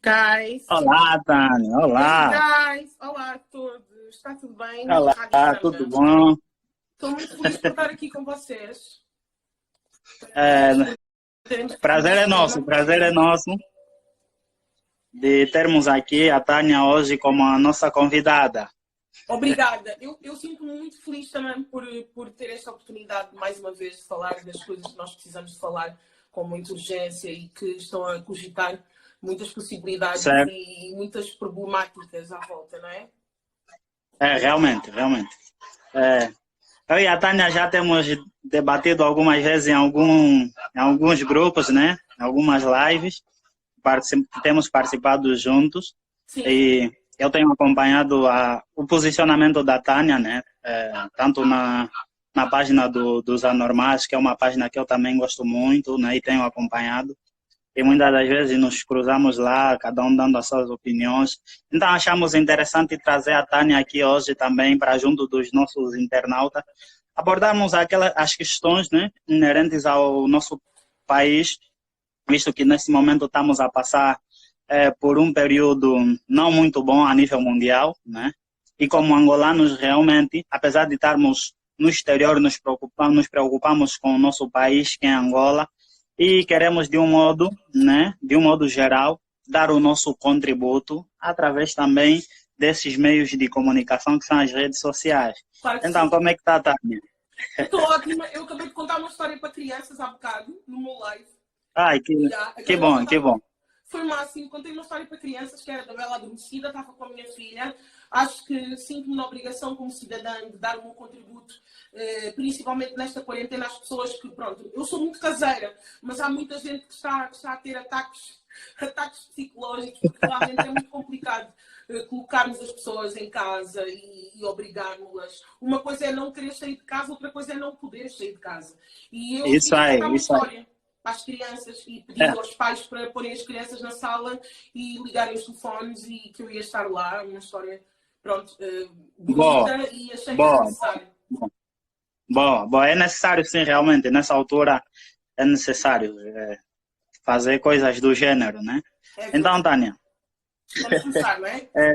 Guys, Olá, Tânia. Olá. guys, olá a todos, está tudo bem? Olá, Rádio tudo Samba. bom? Estou muito feliz por estar aqui com vocês. É, Teremos prazer é nosso de termos aqui a Tânia hoje como a nossa convidada. Obrigada. Eu sinto-me muito feliz também por ter esta oportunidade, mais uma vez, de falar das coisas que nós precisamos de falar com muita urgência e que estão a cogitar muitas possibilidades Certo? e muitas problemáticas à volta, não é? Realmente. É, eu e a Tânia já temos debatido algumas vezes em alguns grupos, né? Em algumas lives. Temos participado juntos. Sim. E eu tenho acompanhado o posicionamento da Tânia, né? Tanto na página dos Anormais, que é uma página que eu também gosto muito, né? E tenho acompanhado. E muitas das vezes nos cruzamos lá, cada um dando as suas opiniões. Então achamos interessante trazer a Tânia aqui hoje também para junto dos nossos internautas, abordarmos as questões, né, inerentes ao nosso país, visto que nesse momento estamos a passar por um período não muito bom a nível mundial, né? E como angolanos realmente, apesar de estarmos no exterior, nos preocupamos com o nosso país, que é Angola, e queremos de um modo, né, de um modo geral, dar o nosso contributo através também desses meios de comunicação que são as redes sociais. Claro que Então, sim. como é que está, Tânia? Estou ótima. Eu acabei de contar uma história para crianças há bocado, no meu live. Ai, que bom, que bom. Foi o máximo. Contei uma história para crianças que era da Bela Adormecida, estava com a minha filha. Acho que sinto-me na obrigação como cidadã de dar o meu contributo, principalmente nesta quarentena, às pessoas que, pronto, eu sou muito caseira, mas há muita gente que está a ter ataques psicológicos, porque realmente é muito complicado colocarmos as pessoas em casa e obrigarmos-las. Uma coisa é não querer sair de casa, outra coisa é não poder sair de casa. E eu Isso queria aí, contar uma isso aí. história para as crianças e pedir aos pais para porem as crianças na sala e ligarem os telefones e que eu ia estar lá, uma história, pronto, Boa, bonita e achei que era boa, necessário. boa. É necessário, sim, realmente. Nessa altura é necessário fazer coisas do gênero, né? É Então, verdade. Tânia, Vamos começar, não é? é,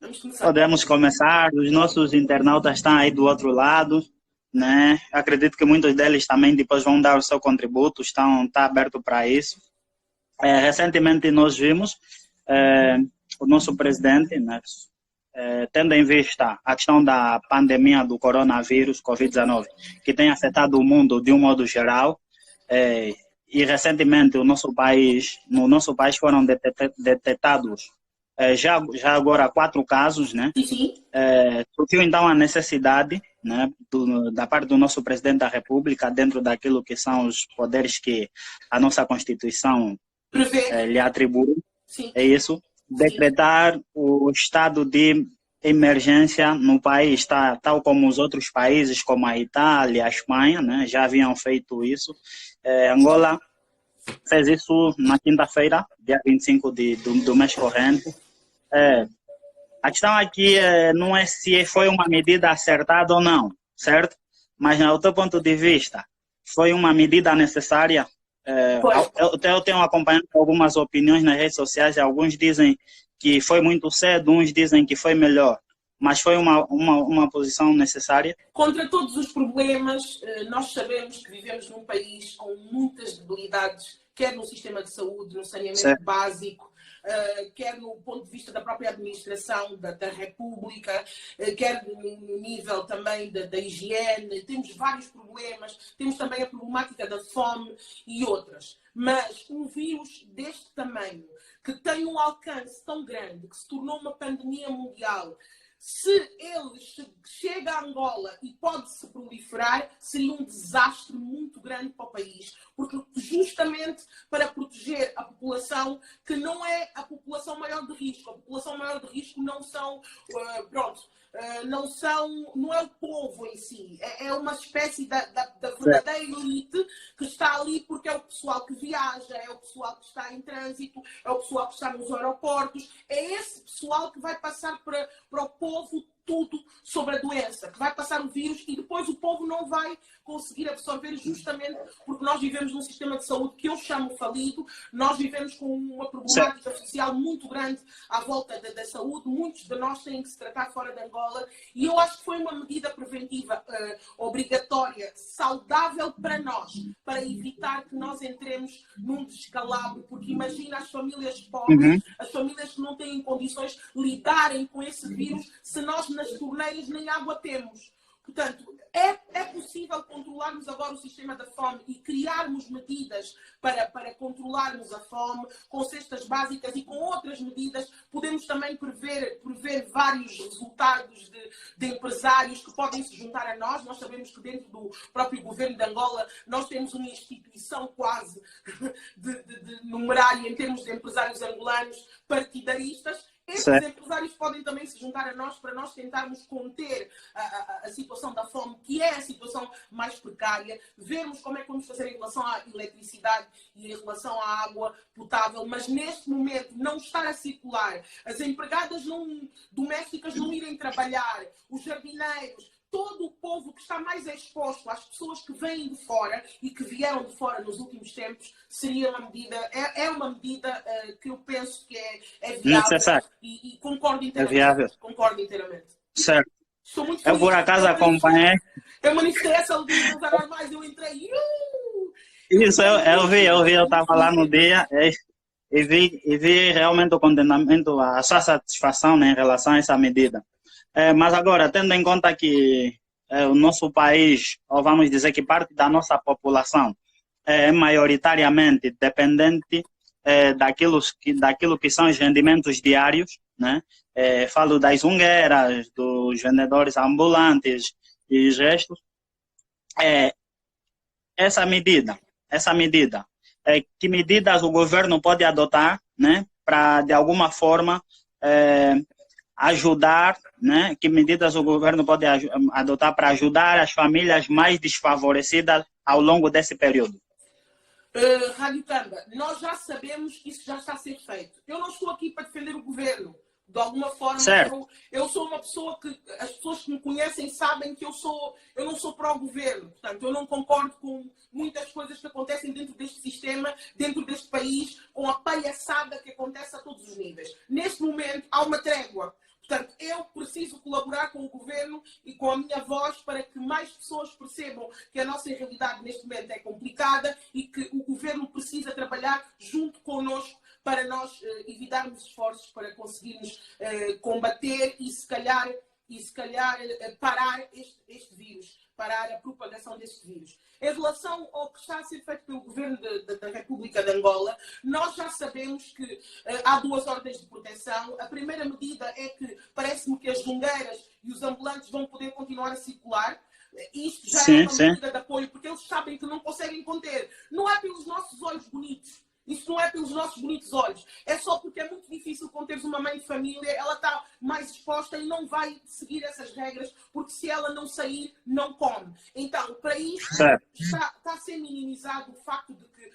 Vamos começar. podemos começar. Os nossos internautas estão aí do outro lado, né? Acredito que muitos deles também depois vão dar o seu contributo, está aberto para isso. Recentemente nós vimos o nosso presidente, né, tendo em vista a questão da pandemia do coronavírus, Covid-19, que tem afetado o mundo de um modo geral, e recentemente no nosso país foram detectados já agora 4 casos, né? Sim. Surgiu então a necessidade, né, da parte do nosso presidente da República, dentro daquilo que são os poderes que a nossa Constituição lhe atribui, Sim. é isso, decretar o estado de emergência no país, tal como os outros países, como a Itália, a Espanha, né, já haviam feito isso. Angola fez isso na quinta-feira, dia 25 do mês corrente. A questão aqui não é se foi uma medida acertada ou não, certo? Mas, no teu ponto de vista, foi uma medida necessária? Eu tenho acompanhado algumas opiniões nas redes sociais, e alguns dizem que foi muito cedo, uns dizem que foi melhor. Mas foi uma posição necessária? Contra todos os problemas, nós sabemos que vivemos num país com muitas debilidades, quer no sistema de saúde, no saneamento básico, quer no ponto de vista da própria administração da República, quer no nível também da higiene. Temos vários problemas, temos também a problemática da fome e outras. Mas um vírus deste tamanho, que tem um alcance tão grande, que se tornou uma pandemia mundial, se ele chega a Angola e pode se proliferar, seria um desastre muito grande para o país. Porque justamente para proteger a população, que não é a população maior de risco. A população maior de risco não são, não é o povo em si. É uma espécie da verdadeira elite que está ali porque é o pessoal que viaja, é o pessoal que está em trânsito, é o pessoal que está nos aeroportos. É esse pessoal que vai passar para o povo tudo sobre a doença, que vai passar o vírus e depois o povo não vai conseguir absorver, justamente porque nós vivemos num sistema de saúde que eu chamo falido, nós vivemos com uma problemática social muito grande à volta da saúde, muitos de nós têm que se tratar fora de Angola, e eu acho que foi uma medida preventiva obrigatória, saudável para nós, para evitar que nós entremos num descalabro, porque imagina as famílias pobres, as famílias que não têm condições lidarem com esse vírus, se nós nas torneiras nem água temos. Portanto, é possível controlarmos agora o sistema da fome e criarmos medidas para controlarmos a fome, com cestas básicas e com outras medidas. Podemos também prever vários resultados de empresários que podem se juntar a nós. Nós sabemos que dentro do próprio governo de Angola nós temos uma instituição quase de numerária em termos de empresários angolanos partidaristas. Esses empresários podem também se juntar a nós para nós tentarmos conter a situação da fome, que é a situação mais precária, vermos como é que vamos fazer em relação à eletricidade e em relação à água potável, mas neste momento não estar a circular, as empregadas domésticas não irem trabalhar, os jardineiros, todo o povo que está mais exposto às pessoas que vêm de fora e que vieram de fora nos últimos tempos, seria uma medida, é uma medida que eu penso que é viável e concordo inteiramente. É viável. Concordo inteiramente. Certo. Estou muito feliz. Eu por acaso acompanhei. Eu manifestei essa alegria nos anormais, eu entrei. Isso, eu vi, eu estava lá no dia e vi realmente o contentamento, a sua satisfação, né, em relação a essa medida. Mas agora, tendo em conta que o nosso país, ou vamos dizer que parte da nossa população é maioritariamente dependente daquilo que são os rendimentos diários, né? Falo das ungueiras, dos vendedores ambulantes e os restos. Essa medida, que medidas o governo pode adotar, né, para, de alguma forma, ajudar, né? Que medidas o governo pode adotar para ajudar as famílias mais desfavorecidas ao longo desse período? Rádio Tamba, nós já sabemos que isso já está a ser feito. Eu não estou aqui para defender o governo. De alguma forma, eu sou uma pessoa que as pessoas que me conhecem sabem que eu não sou pró-governo. Portanto, eu não concordo com muitas coisas que acontecem dentro deste sistema, dentro deste país, com a palhaçada que acontece a todos os níveis. Neste momento, há uma trégua. Portanto, eu preciso colaborar com o governo e com a minha voz para que mais pessoas percebam que a nossa realidade neste momento é complicada e que o governo precisa trabalhar junto connosco para nós evitarmos esforços para conseguirmos combater e se calhar parar este vírus, parar a propagação deste vírus. Em relação ao que está a ser feito pelo governo da República de Angola, nós já sabemos que há 2 ordens de proteção. A primeira medida é que parece-me que as jungueiras e os ambulantes vão poder continuar a circular. Isto já é uma medida de apoio, porque eles sabem que não conseguem conter. Não é pelos nossos olhos bonitos. Isso não é pelos nossos bonitos olhos. É só porque é muito difícil quando teres uma mãe de família, ela está mais exposta e não vai seguir essas regras, porque se ela não sair, não come. Então, para isso, está a ser minimizado o facto de que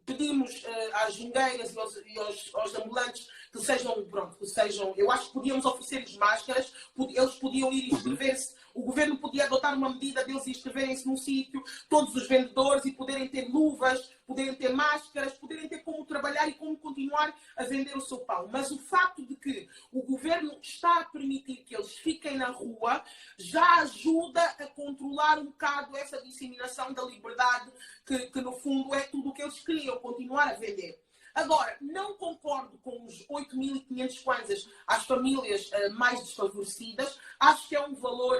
pedimos às jungueiras e aos ambulantes que sejam, eu acho que podíamos oferecer-lhes máscaras, eles podiam ir inscrever-se, o governo podia adotar uma medida deles inscreverem-se num sítio, todos os vendedores, e poderem ter luvas, poderem ter máscaras, poderem ter como trabalhar e como continuar a vender o seu pão. Mas o facto de que o governo está a permitir que eles fiquem na rua já ajuda a controlar um bocado essa disseminação da liberdade que no fundo é tudo o que eles queriam, continuar a vender. Agora, não concordo com os 8.500 kwanzas às famílias mais desfavorecidas. Acho que é um valor...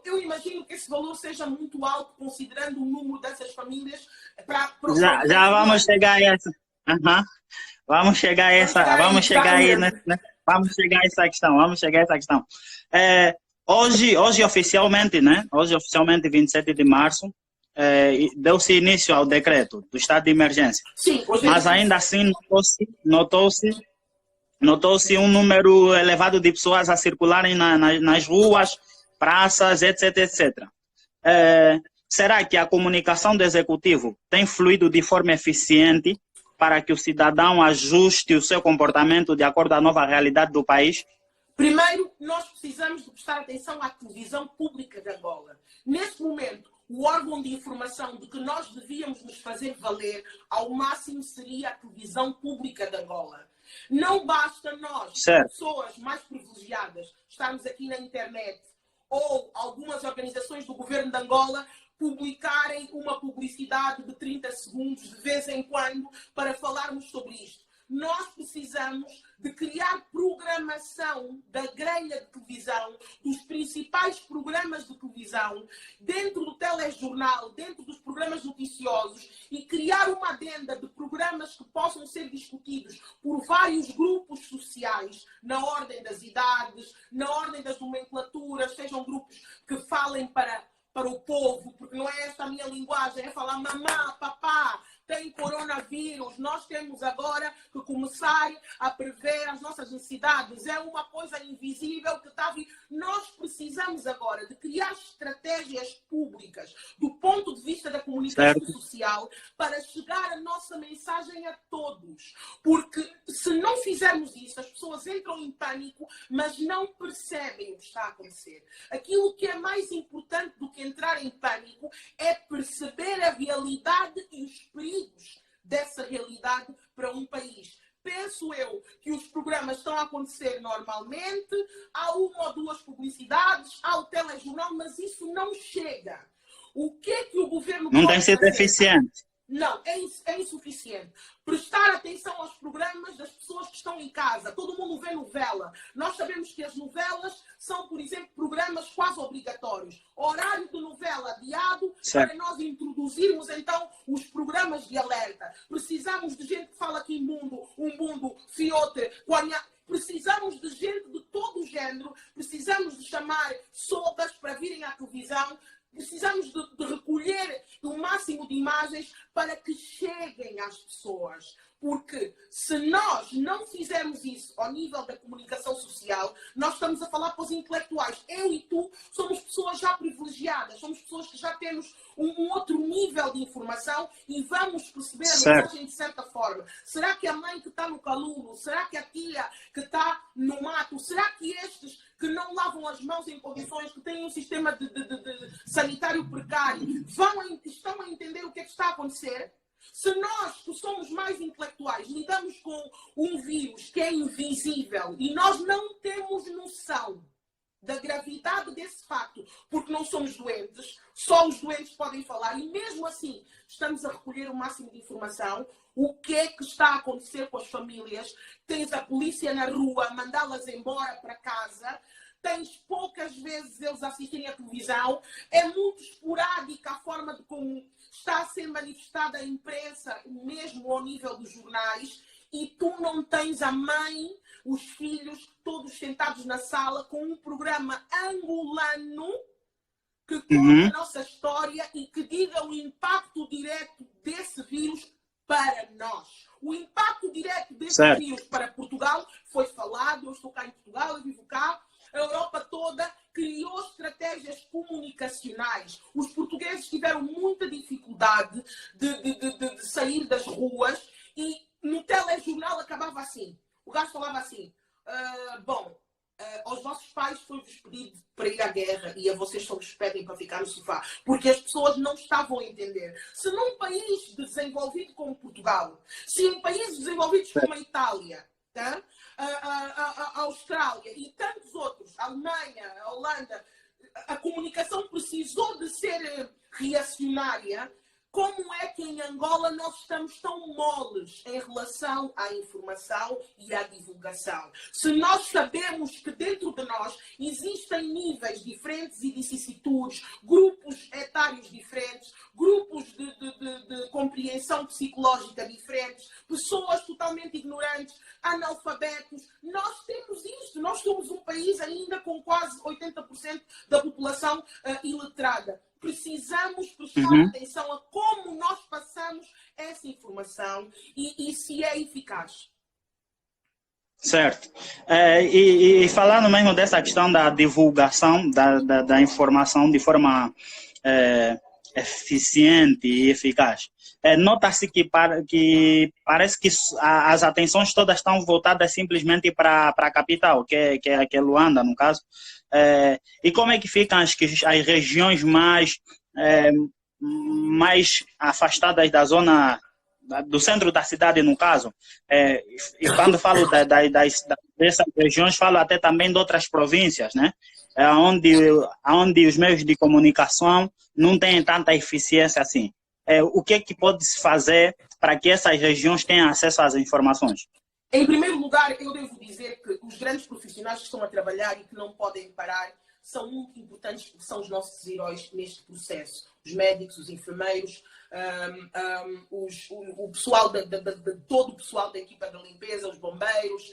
eu imagino que esse valor seja muito alto, considerando o número dessas famílias. Já vamos chegar a essa. Vamos chegar a essa questão. Hoje oficialmente, né? Hoje oficialmente, 27 de março, deu-se início ao decreto do estado de emergência. Sim, mas ainda assim notou-se um número elevado de pessoas a circularem nas ruas, praças, etc, etc. Será que a comunicação do executivo tem fluído de forma eficiente para que o cidadão ajuste o seu comportamento de acordo à nova realidade do país? Primeiro, nós precisamos de prestar atenção à televisão pública de Angola. Neste momento, o órgão de informação de que nós devíamos nos fazer valer ao máximo seria a televisão pública de Angola. Não basta nós, pessoas mais privilegiadas, estarmos aqui na internet ou algumas organizações do governo de Angola publicarem uma publicidade de 30 segundos de vez em quando para falarmos sobre isto. Nós precisamos de criar programação da grelha de televisão, dos principais programas de televisão, dentro do telejornal, dentro dos programas noticiosos e criar uma adenda de programas que possam ser discutidos por vários grupos sociais, na ordem das idades, na ordem das nomenclaturas, sejam grupos que falem para o povo, porque não é esta a minha linguagem, é falar mamã, papá, tem coronavírus, nós temos agora que começar a prever as nossas necessidades. É uma coisa invisível que está vindo. Nós precisamos agora de criar estratégias públicas do ponto de vista da comunicação social para chegar a nossa mensagem a todos. Porque se não fizermos isso, as pessoas entram em pânico, mas não percebem o que está a acontecer. Aquilo que é mais importante do que entrar em pânico é perceber a realidade e os perigos dessa realidade para um país. Penso eu que os programas estão a acontecer normalmente, há uma ou duas publicidades, há o telejornal, mas isso não chega. O que é que o governo não tem sido eficiente? Não, é insuficiente. Prestar atenção aos programas das pessoas que estão em casa. Todo mundo vê novela. Nós sabemos que as novelas são, por exemplo, programas quase obrigatórios. Horário de novela adiado para nós introduzirmos, então, os programas de alerta. Precisamos de gente que fala aqui Umbundo, Fiote, Quanya. Precisamos de gente de todo o género. Precisamos de chamar soltas para virem à televisão. Precisamos de recolher o máximo de imagens para que cheguem às pessoas. Porque se nós não fizermos isso ao nível da comunicação social, nós estamos a falar para os intelectuais. Eu e tu somos pessoas já privilegiadas, somos pessoas que já temos um outro nível de informação e vamos perceber a mensagem de certa forma. Será que a mãe que está no calulo, será que a tia que está no mato, será que estes que não lavam as mãos em condições, que têm um sistema de sanitário precário, estão a entender o que é que está a acontecer? Se nós, que somos mais intelectuais, lidamos com um vírus que é invisível e nós não temos noção da gravidade desse facto, porque não somos doentes, só os doentes podem falar, e mesmo assim estamos a recolher o máximo de informação, o que é que está a acontecer com as famílias? Tens a polícia na rua, mandá-las embora para casa, tens poucas vezes eles assistirem à televisão, é muito esporádica a forma de como está a ser manifestada a imprensa, mesmo ao nível dos jornais, e tu não tens a mãe, os filhos, todos sentados na sala com um programa angolano que conta a nossa história e que diga o impacto direto desse vírus para nós. O impacto direto desse vírus para Portugal foi falado, eu estou cá em Portugal, eu vivo cá, a Europa toda criou estratégias comunicacionais. Os portugueses tiveram muita dificuldade de sair das ruas e no telejornal acabava assim. O gajo falava assim, aos vossos pais foi-vos pedido para ir à guerra e a vocês só vos pedem para ficar no sofá. Porque as pessoas não estavam a entender. Se num país desenvolvido como Portugal, se em países desenvolvidos como a Itália, tá? A Austrália e tantos outros, a Alemanha, a Holanda, a comunicação precisou de ser reacionária. Como é que em Angola nós estamos tão moles em relação à informação e à divulgação? Se nós sabemos que dentro de nós existem níveis diferentes e vicissitudes, grupos etários diferentes, grupos de compreensão psicológica diferentes, pessoas totalmente ignorantes, analfabetos, nós temos isto. Nós somos um país ainda com quase 80% da população iletrada. Precisamos prestar atenção a como nós passamos essa informação e se é eficaz. Certo. E falando mesmo dessa questão da divulgação da informação de forma eficiente e eficaz. Nota-se que parece que as atenções todas estão voltadas simplesmente para a capital, que é Luanda, no caso. E como é que ficam as regiões mais afastadas da zona do centro da cidade, no caso? E quando falo dessas regiões, falo até também de outras províncias, né? Onde os meios de comunicação não têm tanta eficiência assim. O que é que pode-se fazer para que essas regiões tenham acesso às informações? Em primeiro lugar, eu devo dizer que os grandes profissionais que estão a trabalhar e que não podem parar são muito importantes, porque são os nossos heróis neste processo. Os médicos, os enfermeiros, o pessoal todo o pessoal da equipa da limpeza, os bombeiros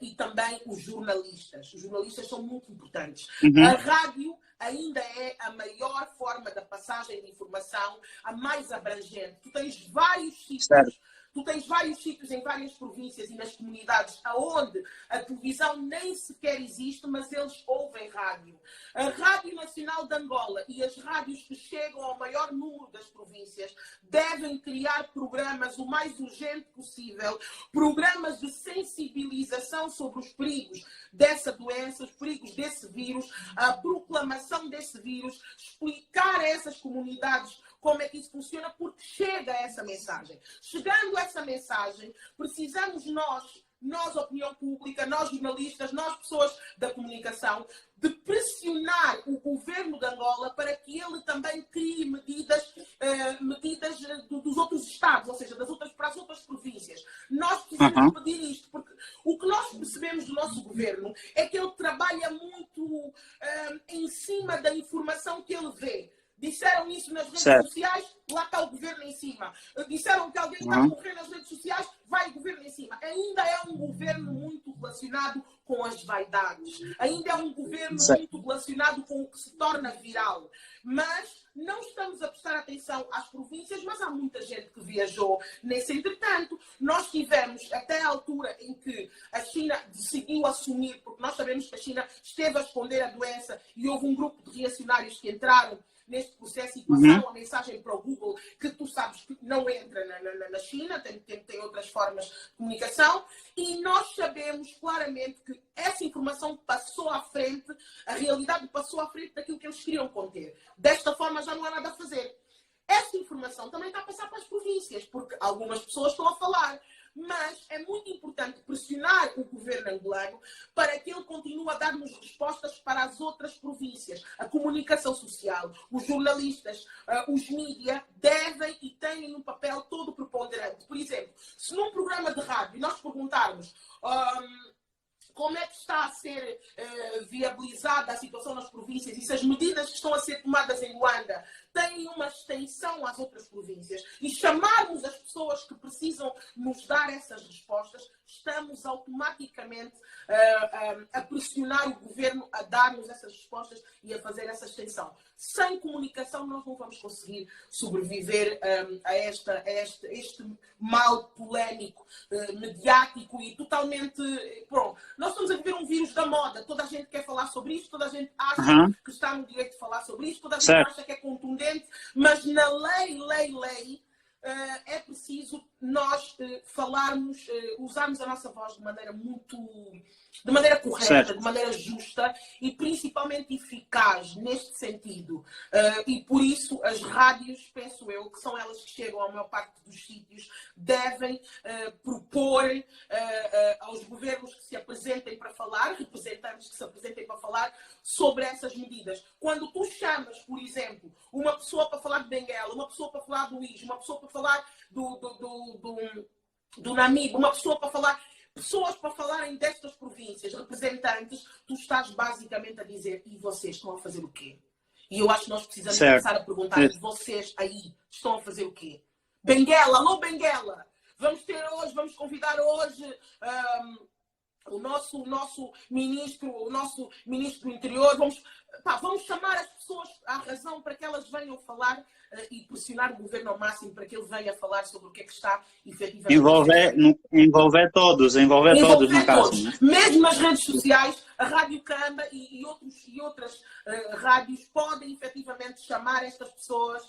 e também os jornalistas. Os jornalistas são muito importantes. Uhum. A rádio ainda é a maior forma da passagem de informação, a mais abrangente. Tu tens vários sítios. Certo. Tu tens vários sítios em várias províncias e nas comunidades onde a televisão nem sequer existe, mas eles ouvem rádio. A Rádio Nacional de Angola e as rádios que chegam ao maior número das províncias devem criar programas o mais urgente possível, programas de sensibilização sobre os perigos dessa doença, os perigos desse vírus, a proclamação desse vírus, explicar a essas comunidades como é que isso funciona, porque chega essa mensagem. Chegando essa mensagem, precisamos nós, opinião pública, nós jornalistas, nós pessoas da comunicação, de pressionar o governo de Angola para que ele também crie medidas dos outros estados, ou seja, para as outras províncias. Nós precisamos pedir isto, porque o que nós percebemos do nosso governo é que ele trabalha muito em cima da informação que ele vê. Disseram isso nas redes sociais, lá está o governo em cima. Disseram que alguém está a morrer nas redes sociais, vai o governo em cima. Ainda é um governo muito relacionado com as vaidades. Ainda é um governo muito relacionado com o que se torna viral. Mas não estamos a prestar atenção às províncias, mas há muita gente que viajou nesse entretanto. Nós tivemos, até a altura em que a China decidiu assumir, porque nós sabemos que a China esteve a esconder a doença e houve um grupo de reacionários que entraram neste processo e passaram a mensagem para o Google, que tu sabes que não entra na China, tem outras formas de comunicação, e nós sabemos claramente que essa informação passou à frente, a realidade passou à frente daquilo que eles queriam conter. Desta forma já não há nada a fazer. Esta informação também está a passar para as províncias, porque algumas pessoas estão a falar. Mas é muito importante pressionar o governo angolano para que ele continue a dar-nos respostas para as outras províncias. A comunicação social, os jornalistas, os mídias devem e têm um papel todo preponderante. Por exemplo, se num programa de rádio nós perguntarmos como é que está a ser viabilizada a situação nas províncias e se as medidas que estão a ser tomadas em Luanda têm uma extensão às outras províncias e chamarmos as pessoas que precisam nos dar essas respostas, estamos automaticamente a pressionar o governo a dar-nos essas respostas e a fazer essa extensão. Sem comunicação nós não vamos conseguir sobreviver a este mal polémico, mediático e totalmente... Pronto, nós estamos a viver um vírus da moda. Toda a gente quer falar sobre isto, toda a gente acha que está no direito de falar sobre isto, toda a gente acha que é contundente, mas na lei é preciso nós falarmos, usarmos a nossa voz de maneira correta, de maneira justa e principalmente eficaz neste sentido. E por isso as rádios, penso eu, que são elas que chegam à maior parte dos sítios, devem propor aos governos que se apresentem para falar, representantes que se apresentem para falar sobre essas medidas. Quando tu chamas, por exemplo, uma pessoa para falar de Benguela, uma pessoa para falar do IS, uma pessoa para falar do Namibe, uma pessoa para falar... Pessoas para falarem destas províncias, representantes, tu estás basicamente a dizer, e vocês estão a fazer o quê? E eu acho que nós precisamos começar a perguntar, vocês aí estão a fazer o quê? Benguela, alô Benguela! Vamos convidar hoje o nosso ministro do interior, vamos chamar as pessoas à razão para que elas venham falar e pressionar o governo ao máximo para que ele venha falar sobre o que é que está efetivamente... Envolver todos no caso. Né? Mesmo nas redes sociais, a Rádio Camba e outras rádios podem efetivamente chamar estas pessoas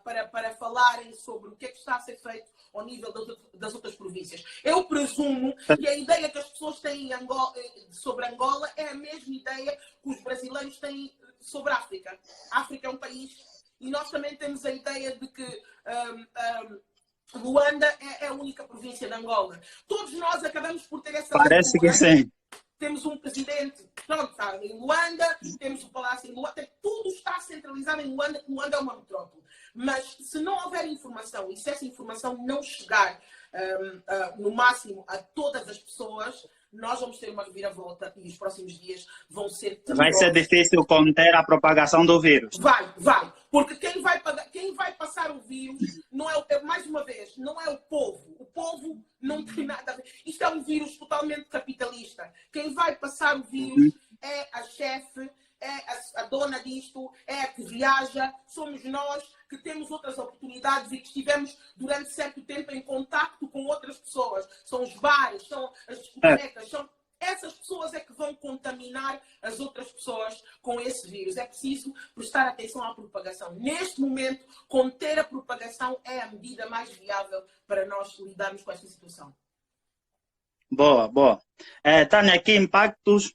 para falarem sobre o que é que está a ser feito ao nível das outras províncias. Eu presumo que a ideia que as pessoas têm sobre Angola é a mesma ideia que os brasileiros têm sobre a África. A África é um país e nós também temos a ideia de que Luanda é a única província de Angola. Todos nós acabamos por ter essa lei Parece de que Luanda. sim. Temos um presidente, pronto, está em Luanda, temos o palácio em Luanda, tudo está centralizado em Luanda, que Luanda é uma metrópole. Mas se não houver informação e se essa informação não chegar no máximo a todas as pessoas, nós vamos ter uma reviravolta e os próximos dias vão ser tenebrosos. Vai ser difícil conter a propagação do vírus. Vai. Porque quem vai passar o vírus, não é, mais uma vez, não é o povo. O povo não tem nada a ver. Isto é um vírus totalmente capitalista. Quem vai passar o vírus é a chefe, é a dona disto, é a que viaja, somos nós que temos outras oportunidades e que estivemos durante certo tempo em contacto com outras pessoas. São os bares, são as discotecas, são... Essas pessoas é que vão contaminar as outras pessoas com esse vírus. É preciso prestar atenção à propagação. Neste momento, conter a propagação é a medida mais viável para nós lidarmos com esta situação. Boa. Tânia, que impactos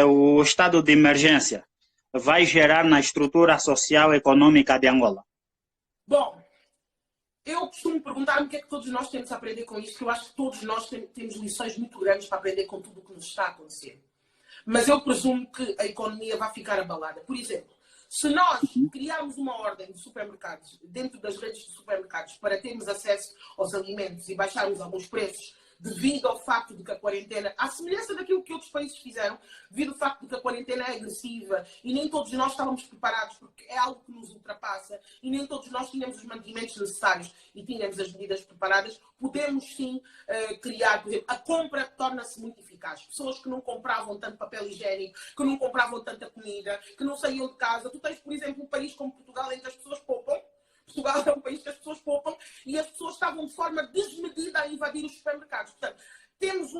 o estado de emergência vai gerar na estrutura social e econômica de Angola? Bom, eu costumo perguntar-me o que é que todos nós temos a aprender com isto, que eu acho que todos nós temos lições muito grandes para aprender com tudo o que nos está a acontecer. Mas eu presumo que a economia vai ficar abalada. Por exemplo, se nós criarmos uma ordem de supermercados, dentro das redes de supermercados, para termos acesso aos alimentos e baixarmos alguns preços, devido ao facto de que a quarentena, à semelhança daquilo que outros países fizeram, devido ao facto de que a quarentena é agressiva e nem todos nós estávamos preparados, porque é algo que nos ultrapassa, e nem todos nós tínhamos os mantimentos necessários e tínhamos as medidas preparadas, podemos sim criar, por exemplo, a compra torna-se muito eficaz. Pessoas que não compravam tanto papel higiênico, que não compravam tanta comida, que não saíam de casa. Tu tens, por exemplo, um país como Portugal, em que as pessoas poupam. Portugal é um país que as pessoas poupam e as pessoas estavam de forma desmedida a invadir os supermercados. Portanto, temos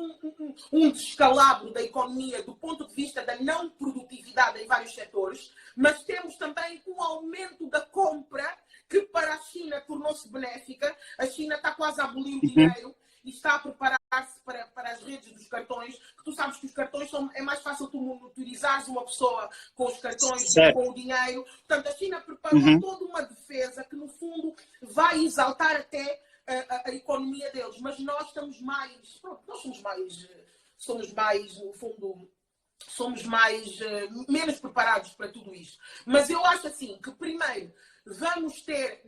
um descalabro da economia do ponto de vista da não produtividade em vários setores, mas temos também um aumento da compra que para a China tornou-se benéfica. A China está quase a abolir o dinheiro e está a preparar-se para as redes dos cartões, que tu sabes que os cartões é mais fácil tu monitorizares uma pessoa com os cartões do que com o dinheiro. Portanto, a China preparou toda uma defesa que, no fundo, vai exaltar até a economia deles. Mas nós estamos mais... Pronto, nós somos mais, no fundo... Somos menos preparados para tudo isto. Mas eu acho assim, que primeiro vamos ter,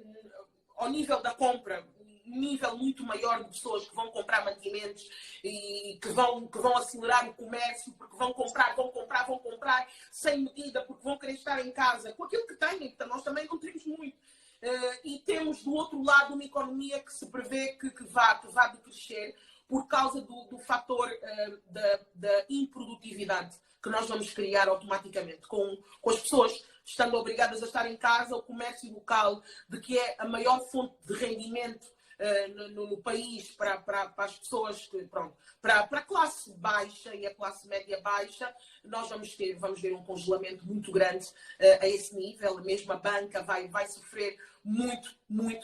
ao nível da compra, um nível muito maior de pessoas que vão comprar mantimentos e que vão acelerar o comércio, porque vão comprar sem medida, porque vão querer estar em casa com aquilo que têm, então nós também não temos muito. E temos do outro lado uma economia que se prevê que vá decrescer por causa do fator da improdutividade que nós vamos criar automaticamente com as pessoas estando obrigadas a estar em casa, o comércio local, de que é a maior fonte de rendimento no país para as pessoas, para a classe baixa e a classe média baixa, nós vamos ver um congelamento muito grande a esse nível. Mesmo a banca vai sofrer muito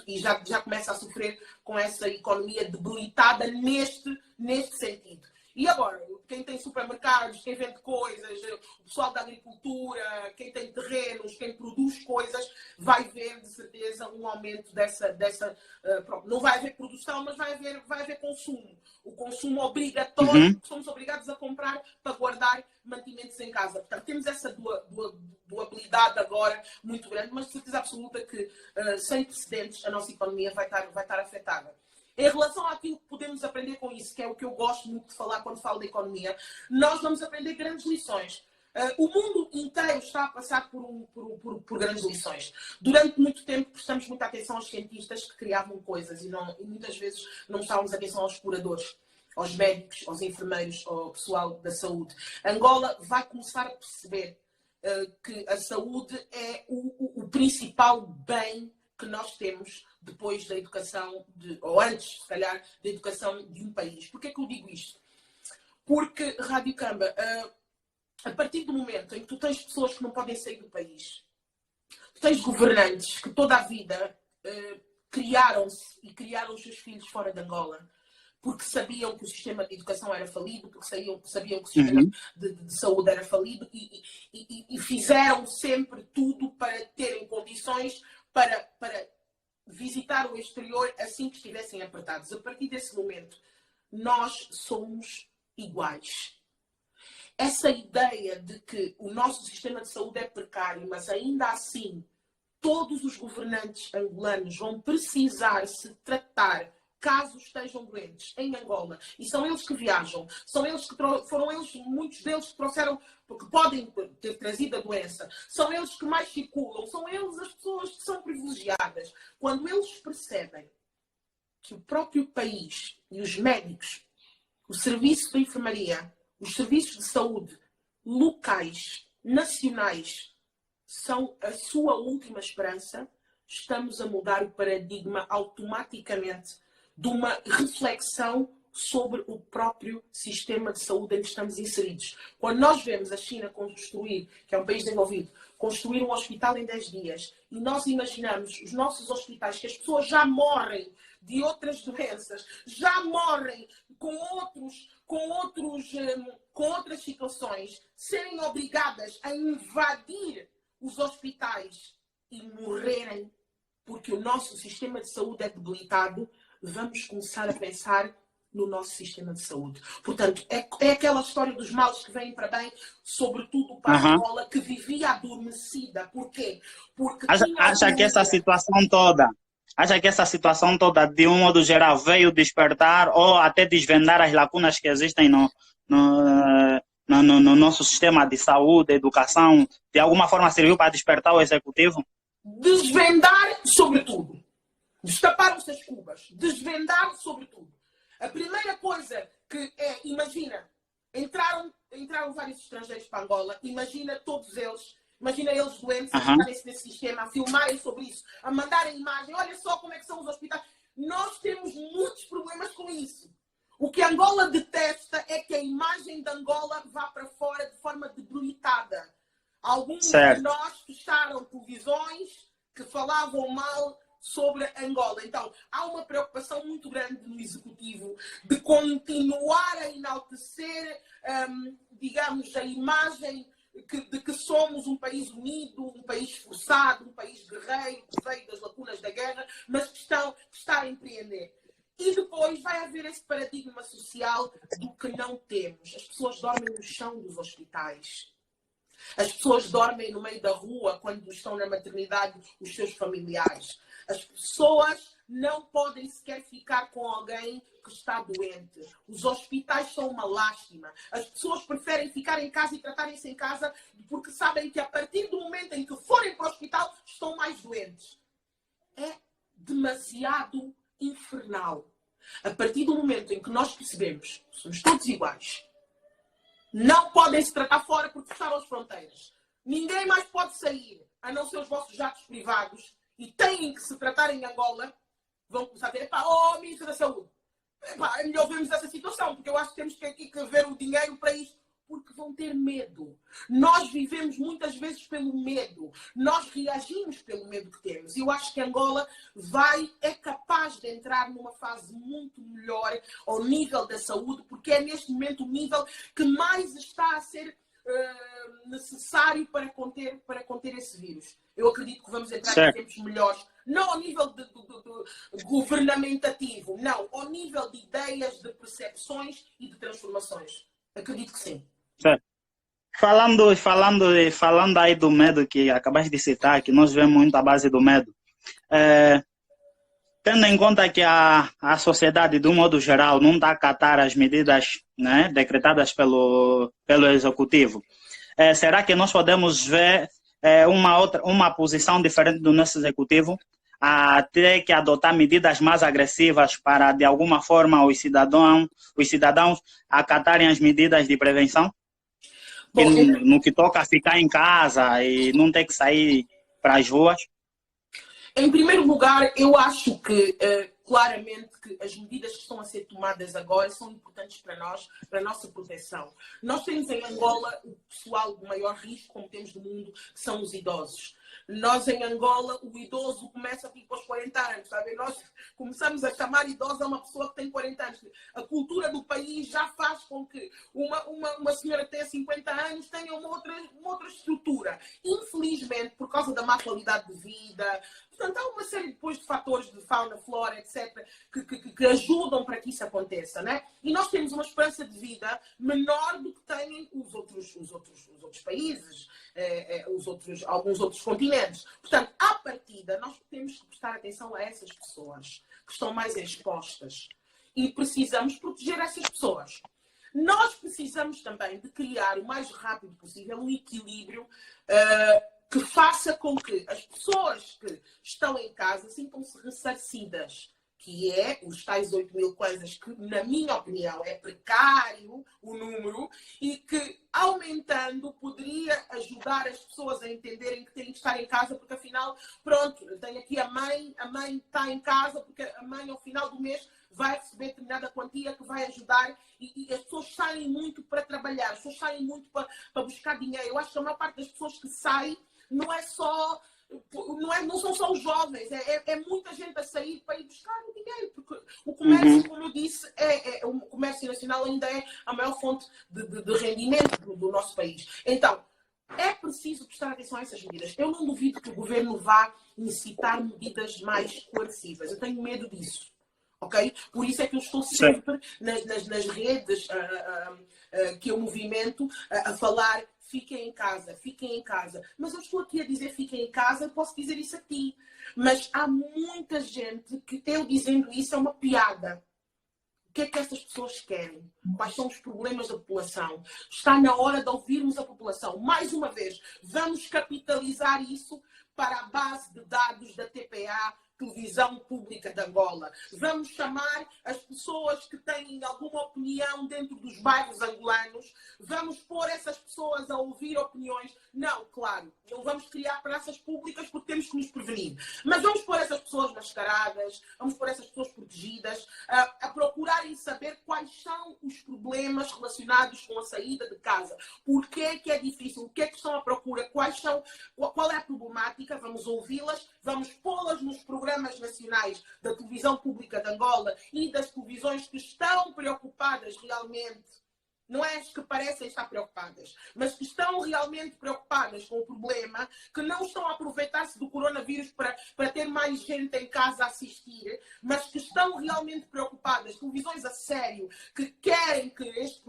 e já começa a sofrer com essa economia debilitada neste sentido. E agora, quem tem supermercados, quem vende coisas, o pessoal da agricultura, quem tem terrenos, quem produz coisas, vai ver, de certeza, um aumento dessa não vai haver produção, mas vai haver consumo. O consumo obrigatório, somos obrigados a comprar para guardar mantimentos em casa. Portanto, temos essa dualidade agora muito grande, mas de certeza absoluta que, sem precedentes, a nossa economia vai estar afetada. Em relação àquilo que podemos aprender com isso, que é o que eu gosto muito de falar quando falo de economia, nós vamos aprender grandes lições. O mundo inteiro está a passar por grandes lições. Durante muito tempo prestamos muita atenção aos cientistas que criavam coisas e muitas vezes não prestávamos atenção aos exploradores, aos médicos, aos enfermeiros, ao pessoal da saúde. Angola vai começar a perceber que a saúde é o principal bem que nós temos depois da educação, ou antes, se calhar, da educação de um país. Porquê que eu digo isto? Porque, Rádio Camba, a partir do momento em que tu tens pessoas que não podem sair do país, tu seis governantes que toda a vida criaram-se e criaram os seus filhos fora de Angola, porque sabiam que o sistema de educação era falido, porque sabiam que o sistema de saúde era falido e fizeram sempre tudo para terem condições para visitar o exterior assim que estivessem apertados. A partir desse momento, nós somos iguais. Essa ideia de que o nosso sistema de saúde é precário, mas ainda assim todos os governantes angolanos vão precisar se tratar caso estejam doentes em Angola, e são eles que viajam, são eles que foram eles, muitos deles que trouxeram, porque podem ter trazido a doença, são eles que mais circulam, são eles as pessoas que são privilegiadas. Quando eles percebem que o próprio país e os médicos, o serviço de enfermaria, os serviços de saúde locais, nacionais, são a sua última esperança, estamos a mudar o paradigma automaticamente de uma reflexão sobre o próprio sistema de saúde em que estamos inseridos. Quando nós vemos a China construir, que é um país desenvolvido, construir um hospital em 10 dias, e nós imaginamos os nossos hospitais, que as pessoas já morrem de outras doenças, já morrem com outras situações, serem obrigadas a invadir os hospitais e morrerem porque o nosso sistema de saúde é debilitado, vamos começar a pensar no nosso sistema de saúde. Portanto, é aquela história dos males que vêm para bem, sobretudo para a Angola, que vivia adormecida. Porquê? Porque acha que essa situação toda, de um modo geral, veio despertar ou até desvendar as lacunas que existem no nosso sistema de saúde, educação, de alguma forma serviu para despertar o executivo? Desvendar, sobretudo. Destaparam-se as cubas. Desvendar, sobretudo. A primeira coisa que é, imagina, entraram vários estrangeiros para Angola, imagina todos eles, imagina eles doentes, a estarem-se nesse sistema, a filmarem sobre isso, a mandarem imagem, olha só como é que são os hospitais. Nós temos muitos problemas com isso. O que Angola detesta é que a imagem de Angola vá para fora de forma debilitada. Alguns de nós fecharam televisões que falavam mal sobre Angola. Então, há uma preocupação muito grande no Executivo de continuar a enaltecer, digamos, a imagem de que somos um país unido, um país esforçado, um país guerreiro, que veio das lacunas da guerra, mas que está a empreender. E depois vai haver esse paradigma social do que não temos. As pessoas dormem no chão dos hospitais. As pessoas dormem no meio da rua quando estão na maternidade os seus familiares. As pessoas não podem sequer ficar com alguém que está doente. Os hospitais são uma lástima. As pessoas preferem ficar em casa e tratarem-se em casa porque sabem que a partir do momento em que forem para o hospital estão mais doentes. É demasiado infernal. A partir do momento em que nós percebemos que somos todos iguais, não podem se tratar fora porque fecharam as fronteiras. Ninguém mais pode sair, a não ser os vossos jatos privados, e têm que se tratar em Angola, vão começar a ter, Ministro da Saúde, é melhor vermos essa situação, porque eu acho que temos que ver o dinheiro para isso, porque vão ter medo. Nós vivemos muitas vezes pelo medo. Nós reagimos pelo medo que temos. E eu acho que Angola é capaz de entrar numa fase muito melhor ao nível da saúde, porque é neste momento o nível que mais está a ser necessário para conter esse vírus. Eu acredito que vamos entrar em tempos melhores, não ao nível de governamentativo, não, ao nível de ideias, de percepções e de transformações. Acredito que sim. Certo. Falando aí do medo que acabaste de citar, que nós vemos muito a base do medo, tendo em conta que a sociedade, de um modo geral, não está a acatar as medidas, né, decretadas pelo Executivo, será que nós podemos ver uma posição diferente do nosso Executivo a ter que adotar medidas mais agressivas para, de alguma forma, os cidadãos acatarem as medidas de prevenção? Bom, no que toca a ficar em casa e não ter que sair para as ruas? Em primeiro lugar, eu acho que claramente que as medidas que estão a ser tomadas agora são importantes para nós, para a nossa proteção. Nós temos em Angola o pessoal de maior risco, como temos no mundo, que são os idosos. Nós, em Angola, o idoso começa tipo aos 40 anos, sabe? Nós começamos a chamar idosa a uma pessoa que tem 40 anos. A cultura do país já faz com que uma senhora que tenha 50 anos tenha uma outra estrutura. Infelizmente, por causa da má qualidade de vida, portanto, há uma série depois de fatores de fauna, flora, etc., que ajudam para que isso aconteça, né? E nós temos uma esperança de vida menor do que têm os outros países, alguns outros continentes. Portanto, à partida, nós temos que prestar atenção a essas pessoas que estão mais expostas e precisamos proteger essas pessoas. Nós precisamos também de criar o mais rápido possível um equilíbrio que faça com que as pessoas que estão em casa sintam-se ressarcidas, que é os tais 8 mil coisas, que, na minha opinião, é precário o número e que, aumentando, poderia ajudar as pessoas a entenderem que têm que estar em casa, porque, afinal, pronto, tenho aqui a mãe está em casa, porque a mãe, ao final do mês, vai receber determinada quantia que vai ajudar e as pessoas saem muito para trabalhar, as pessoas saem muito para buscar dinheiro. Eu acho que a maior parte das pessoas que saem não são só os jovens, é muita gente a sair para ir buscar o dinheiro, porque o comércio, como eu disse, o comércio nacional ainda é a maior fonte de rendimento do nosso país. Então, é preciso prestar atenção a essas medidas. Eu não duvido que o governo vá incitar medidas mais coercivas. Eu tenho medo disso. Okay? Por isso é que eu estou sempre nas redes que eu movimento a falar fiquem em casa, fiquem em casa. Mas eu estou aqui a dizer fiquem em casa, eu posso dizer isso a ti. Mas há muita gente que eu dizendo isso é uma piada. O que é que estas pessoas querem? Quais são os problemas da população? Está na hora de ouvirmos a população. Mais uma vez, vamos capitalizar isso para a base de dados da TPA, Televisão Pública de Angola. Vamos chamar as pessoas que têm alguma opinião dentro dos bairros angolanos. Vamos pôr essas pessoas a ouvir opiniões. Não, claro, não vamos criar praças públicas porque temos que nos prevenir. Mas vamos pôr essas pessoas mascaradas, vamos pôr essas pessoas protegidas, a procurarem saber quais são os problemas relacionados com a saída de casa. Por que é difícil? O que é que estão à procura? Qual é a problemática? Vamos ouvi-las, vamos pô-las nos programas nacionais da Televisão Pública de Angola e das televisões que estão preocupadas realmente, não é as que parecem estar preocupadas, mas que estão realmente preocupadas com o problema, que não estão a aproveitar-se do coronavírus para ter mais gente em casa a assistir, mas que estão realmente preocupadas, televisões a sério, que querem que este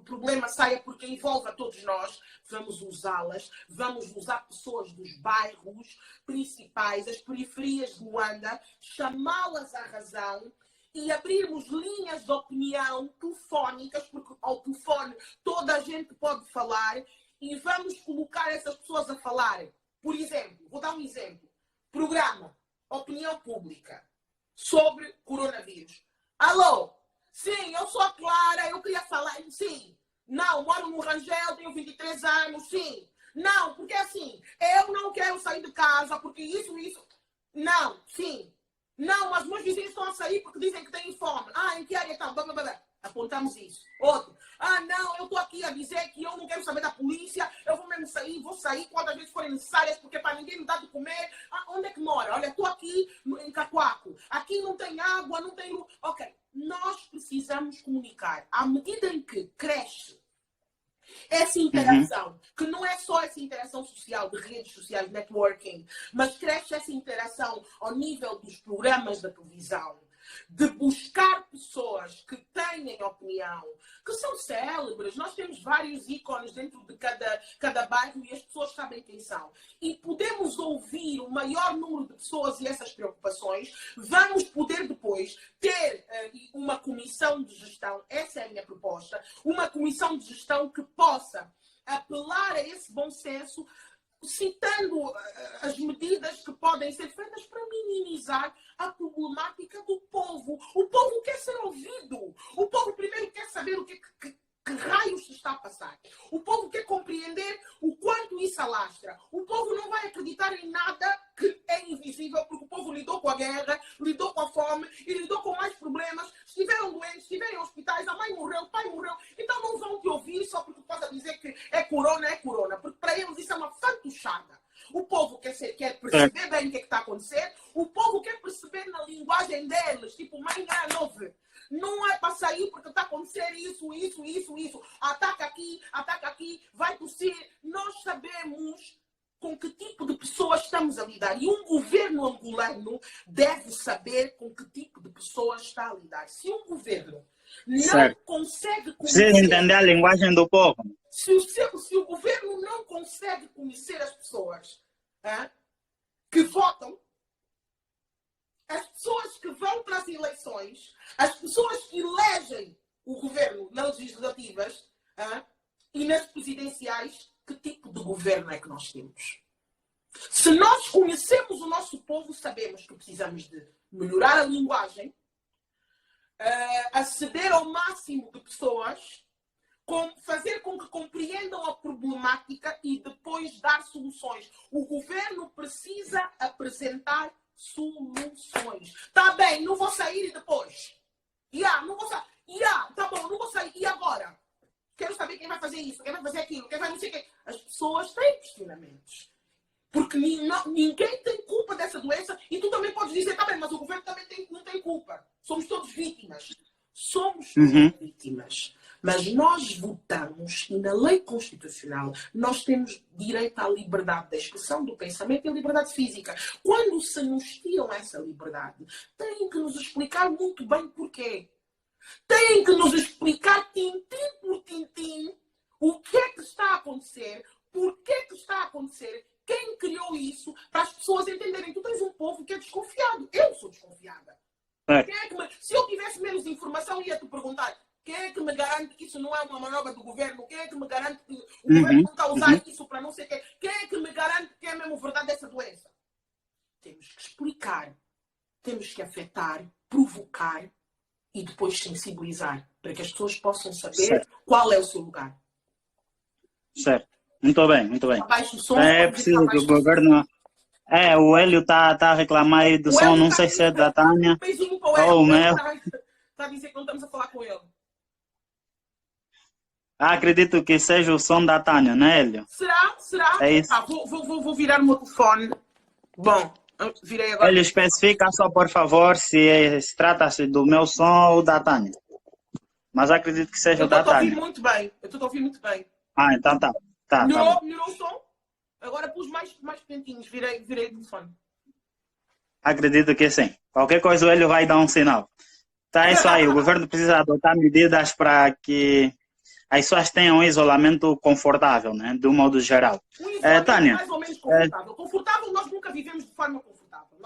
problema saia porque envolve a todos nós. Vamos usá-las, vamos usar pessoas dos bairros principais, as periferias de Luanda, chamá-las à razão e abrirmos linhas de opinião telefónicas, porque ao telefone toda a gente pode falar, e vamos colocar essas pessoas a falar. Por exemplo, vou dar um exemplo. Programa Opinião Pública sobre coronavírus. Alô? Sim, eu sou a Clara, eu queria falar. Sim. Não, moro no Rangel, tenho 23 anos. Sim. Não, porque assim, eu não quero sair de casa, porque isso. Não, sim. Não, mas meus vizinhos estão a sair porque dizem que têm fome. Em que área estão? Apontamos isso. Outro. Não, eu estou aqui a dizer que eu não quero saber da polícia, eu vou mesmo sair, vou sair quantas vezes forem necessárias, porque para ninguém me dar de comer. Onde é que mora? Olha, estou aqui em Cacoaco. Aqui não tem água, não tem luz. Ok, nós precisamos comunicar. À medida em que cresce essa interação, que não é só essa interação social, de redes sociais, networking, mas cresce essa interação ao nível dos programas da televisão, de buscar pessoas que têm opinião, que são célebres. Nós temos vários ícones dentro de cada bairro e as pessoas sabem quem são. E podemos ouvir o maior número de pessoas e essas preocupações. Vamos poder depois ter uma comissão de gestão, essa é a minha proposta, uma comissão de gestão que possa apelar a esse bom senso, citando as medidas que podem ser feitas para minimizar a problemática do povo. O povo quer ser ouvido. O povo primeiro quer saber o que que raios se está a passar. O povo quer compreender o quanto isso alastra. O povo não vai acreditar em nada que é invisível, porque o povo lidou com a guerra, lidou com a fome e lidou com mais problemas. Estiveram doentes, estiveram em hospitais, a mãe morreu, o pai morreu. Então não vão te ouvir só porque possa dizer que é corona, porque para eles isso é uma fantochada. O povo quer perceber bem o que está a acontecer. O povo quer perceber na linguagem deles, tipo, mãe é nove. Não é para sair porque está a acontecer isso. Ataca aqui, vai tossir. Nós sabemos com que tipo de pessoas estamos a lidar. E um governo angolano deve saber com que tipo de pessoas está a lidar. Se um governo não consegue conhecer... Precisa entender a linguagem do povo. Se o governo não consegue conhecer as pessoas que votam, as pessoas que vão para as eleições, as pessoas que elegem o governo nas legislativas e nas presidenciais, que tipo de governo é que nós temos? Se nós conhecemos o nosso povo, sabemos que precisamos de melhorar a linguagem, aceder ao máximo de pessoas, fazer com que compreendam a problemática e depois dar soluções. O governo precisa apresentar soluções. Tá bem, não vou sair e depois? Não vou sair. Tá bom, não vou sair. E agora? Quero saber quem vai fazer isso, quem vai fazer aquilo, quem vai não sei o quê. As pessoas têm questionamentos. Porque ninguém tem culpa dessa doença e tu também podes dizer, tá bem, mas o governo também não tem culpa. Somos todos vítimas. Somos todos vítimas. Mas nós votamos e na lei constitucional nós temos direito à liberdade da expressão, do pensamento e à liberdade física. Quando se nos tiram essa liberdade, têm que nos explicar muito bem porquê. Têm que nos explicar tintim por tintim o que é que está a acontecer, porquê que está a acontecer, quem criou isso, para as pessoas entenderem. Tu tens um povo que é desconfiado. Eu sou desconfiada. Se eu tivesse menos informação, ia-te perguntar: quem é que me garante que isso não é uma manobra do governo? Quem é que me garante que o governo não está a usar isso para não sei o quê? Quem é que me garante que é mesmo verdade essa doença? Temos que explicar. Temos que afetar, provocar e depois sensibilizar para que as pessoas possam saber qual é o seu lugar. Certo. Muito bem, muito bem. Abaixo o som, É preciso que o governo... o Hélio está a reclamar aí do som, não sei se é da Tânia ou o meu. Está a dizer que não estamos a falar com ele. Acredito que seja o som da Tânia, não é, Hélio? Será? É isso. Vou virar o meu telefone. Bom, virei agora. Hélio, especifica só, por favor, se trata-se do meu som ou da Tânia. Mas acredito que seja o da Tânia. Eu estou a ouvir muito bem. Então tá. Melhorou o som? Agora pus mais pequenininhos, virei o telefone. Acredito que sim. Qualquer coisa o Hélio vai dar um sinal. Tá, é isso aí. O governo precisa adotar medidas para que as pessoas tenham um isolamento confortável, né? De um modo geral. Tânia. Mais ou menos confortável. Confortável nós nunca vivemos de forma confortável.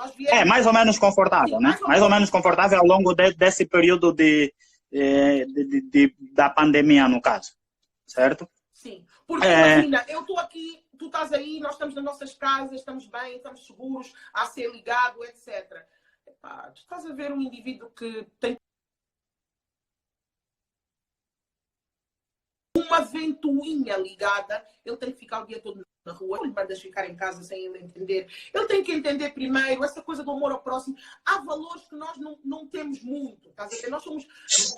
Mais ou menos confortável, né? Mais ou menos confortável ao longo desse período da pandemia, no caso. Certo? Sim, porque imagina, eu estou aqui, tu estás aí, nós estamos nas nossas casas, estamos bem, estamos seguros, a ser ligado, etc. Tu estás a ver um indivíduo que tem uma ventoinha ligada, ele tem que ficar o dia todo na rua, ele vai deixar ficar em casa sem ele entender. Ele tem que entender primeiro essa coisa do amor ao próximo. Há valores que nós não temos muito. Estás a ver? Nós somos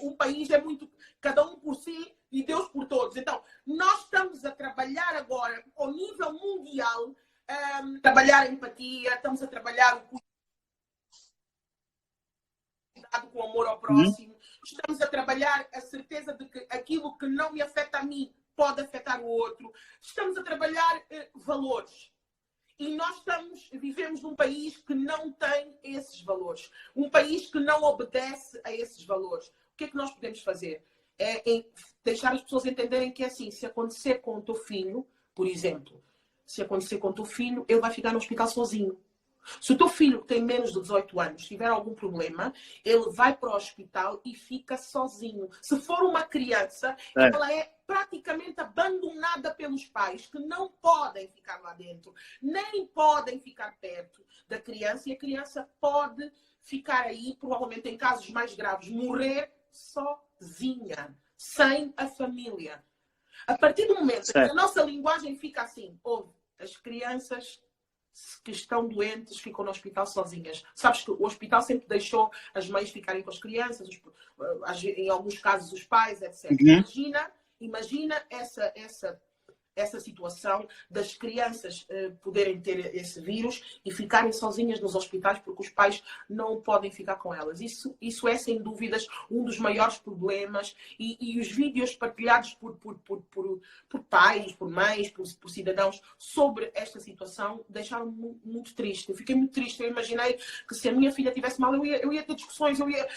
um país, é muito cada um por si e Deus por todos. Então, nós estamos a trabalhar agora, ao nível mundial, trabalhar a empatia, estamos a trabalhar o cuidado com o amor ao próximo, estamos a trabalhar a certeza de que aquilo que não me afeta a mim pode afetar o outro. Estamos a trabalhar valores. E nós vivemos num país que não tem esses valores. Um país que não obedece a esses valores. O que é que nós podemos fazer? É deixar as pessoas entenderem que é assim, se acontecer com o teu filho, por exemplo, se acontecer com o teu filho, ele vai ficar no hospital sozinho. Se o teu filho que tem menos de 18 anos tiver algum problema, ele vai para o hospital e fica sozinho. Se for uma criança, ela é praticamente abandonada pelos pais, que não podem ficar lá dentro, nem podem ficar perto da criança, e a criança pode ficar aí, provavelmente em casos mais graves, morrer sozinha. sem a família. A partir do momento que certo. a nossa linguagem fica assim, as crianças que estão doentes ficam no hospital sozinhas. Sabes que o hospital sempre deixou as mães ficarem com as crianças, em alguns casos os pais, etc. Uhum. Imagina essa situação das crianças poderem ter esse vírus e ficarem sozinhas nos hospitais porque os pais não podem ficar com elas. Isso é, sem dúvidas, um dos maiores problemas e os vídeos partilhados por pais, por mães, por cidadãos sobre esta situação deixaram-me muito triste. Eu fiquei muito triste. Eu imaginei que se a minha filha tivesse mal, eu ia ter discussões, eu ia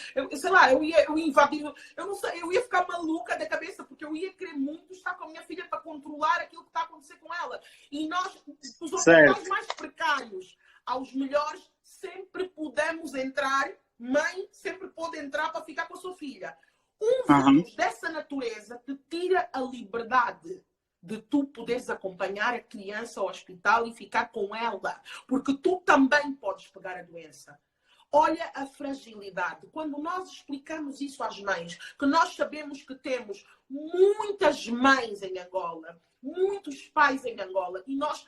invadir, eu não sei, eu ia ficar maluca da cabeça porque eu ia querer muito estar com a minha filha para controlar aquilo que está a acontecer com ela. E nós, os hospitais mais precários aos melhores, sempre pudemos entrar, mãe sempre pôde entrar para ficar com a sua filha. Vírus dessa natureza te tira a liberdade de tu poderes acompanhar a criança ao hospital e ficar com ela, porque tu também podes pegar a doença. Olha a fragilidade. Quando nós explicamos isso às mães, que nós sabemos que temos muitas mães em Angola, muitos pais em Angola, e nós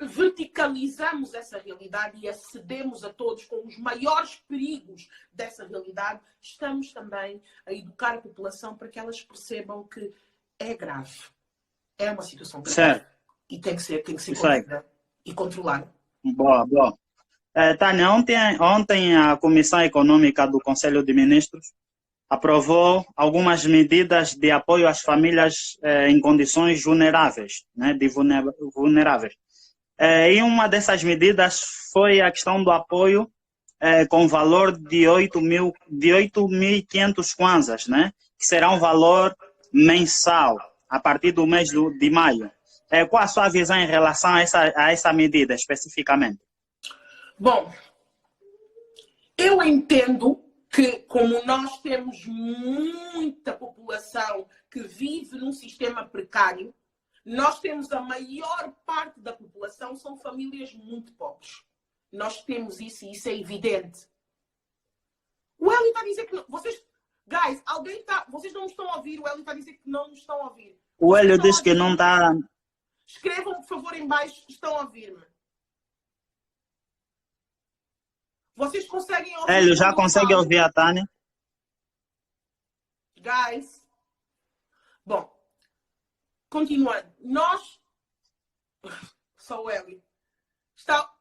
verticalizamos essa realidade e acedemos a todos com os maiores perigos dessa realidade, estamos também a educar a população para que elas percebam que é grave. É uma situação grave. E tem que ser controlada e controlada. Boa. Tânia, ontem a Comissão Econômica do Conselho de Ministros aprovou algumas medidas de apoio às famílias em condições vulneráveis, né, vulneráveis. E uma dessas medidas foi a questão do apoio com valor de 8.500 kwanzas, né, que será um valor mensal a partir do mês de maio. Qual a sua visão em relação a essa medida especificamente? Bom, eu entendo que, como nós temos muita população que vive num sistema precário, nós temos a maior parte da população são famílias muito pobres. Nós temos isso e isso é evidente. O Hélio está a dizer que não. Vocês não me estão a ouvir. O Hélio está a dizer que não me estão a ouvir. O Hélio diz que não está. Escrevam, por favor, em baixo, estão a ouvir-me. Vocês conseguem ouvir? Hélio, já consegue ouvir a Tânia? Guys. Bom, continuando. Nós... Só o Hélio.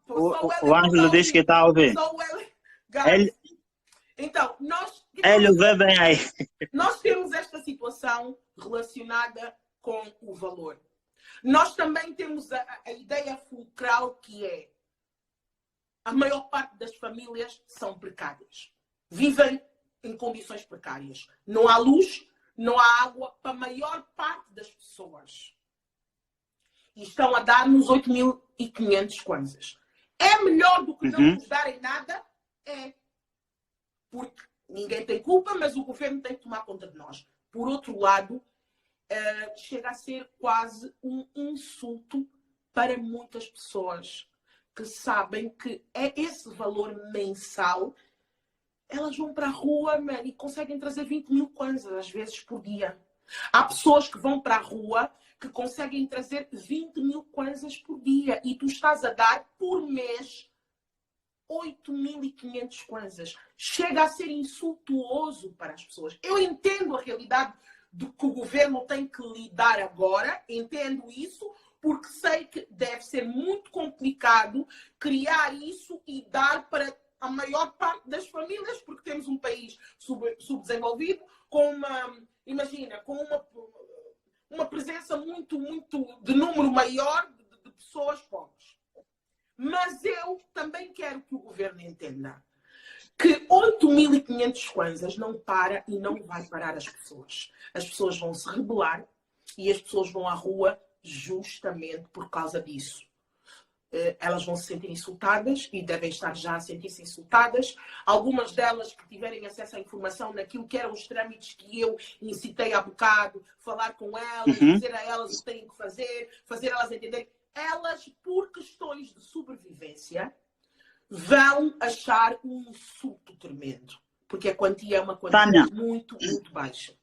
O Ângelo diz que está a ouvir. Só o Hélio. Guys. Então, Hélio, vê bem aí. Nós temos esta situação relacionada com o valor. Nós também temos a ideia fulcral que é a maior parte das famílias são precárias. Vivem em condições precárias. Não há luz, não há água para a maior parte das pessoas. E estão a dar-nos 8.500 kwanzas. É melhor do que não nos darem nada? É. Porque ninguém tem culpa, mas o governo tem que tomar conta de nós. Por outro lado, chega a ser quase um insulto para muitas pessoas que sabem que é esse valor mensal, elas vão para a rua, e conseguem trazer 20.000 kwanzas, às vezes, por dia. Há pessoas que vão para a rua que conseguem trazer 20.000 kwanzas por dia e tu estás a dar, por mês, 8.500 kwanzas. Chega a ser insultuoso para as pessoas. Eu entendo a realidade do que o governo tem que lidar agora, entendo isso, porque sei que deve ser muito complicado criar isso e dar para a maior parte das famílias, porque temos um país subdesenvolvido, com uma presença muito de número maior de pessoas pobres. Mas eu também quero que o governo entenda que 8.500 kwanzas não para e não vai parar as pessoas. As pessoas vão se rebelar e as pessoas vão à rua justamente por causa disso. Elas vão se sentir insultadas e devem estar já a sentir-se insultadas. Algumas delas que tiverem acesso à informação naquilo que eram os trâmites que eu incitei há bocado, falar com elas, dizer a elas o que têm que fazer elas entenderem. Elas, por questões de sobrevivência, vão achar um insulto tremendo. Porque a quantia é uma quantia muito baixa.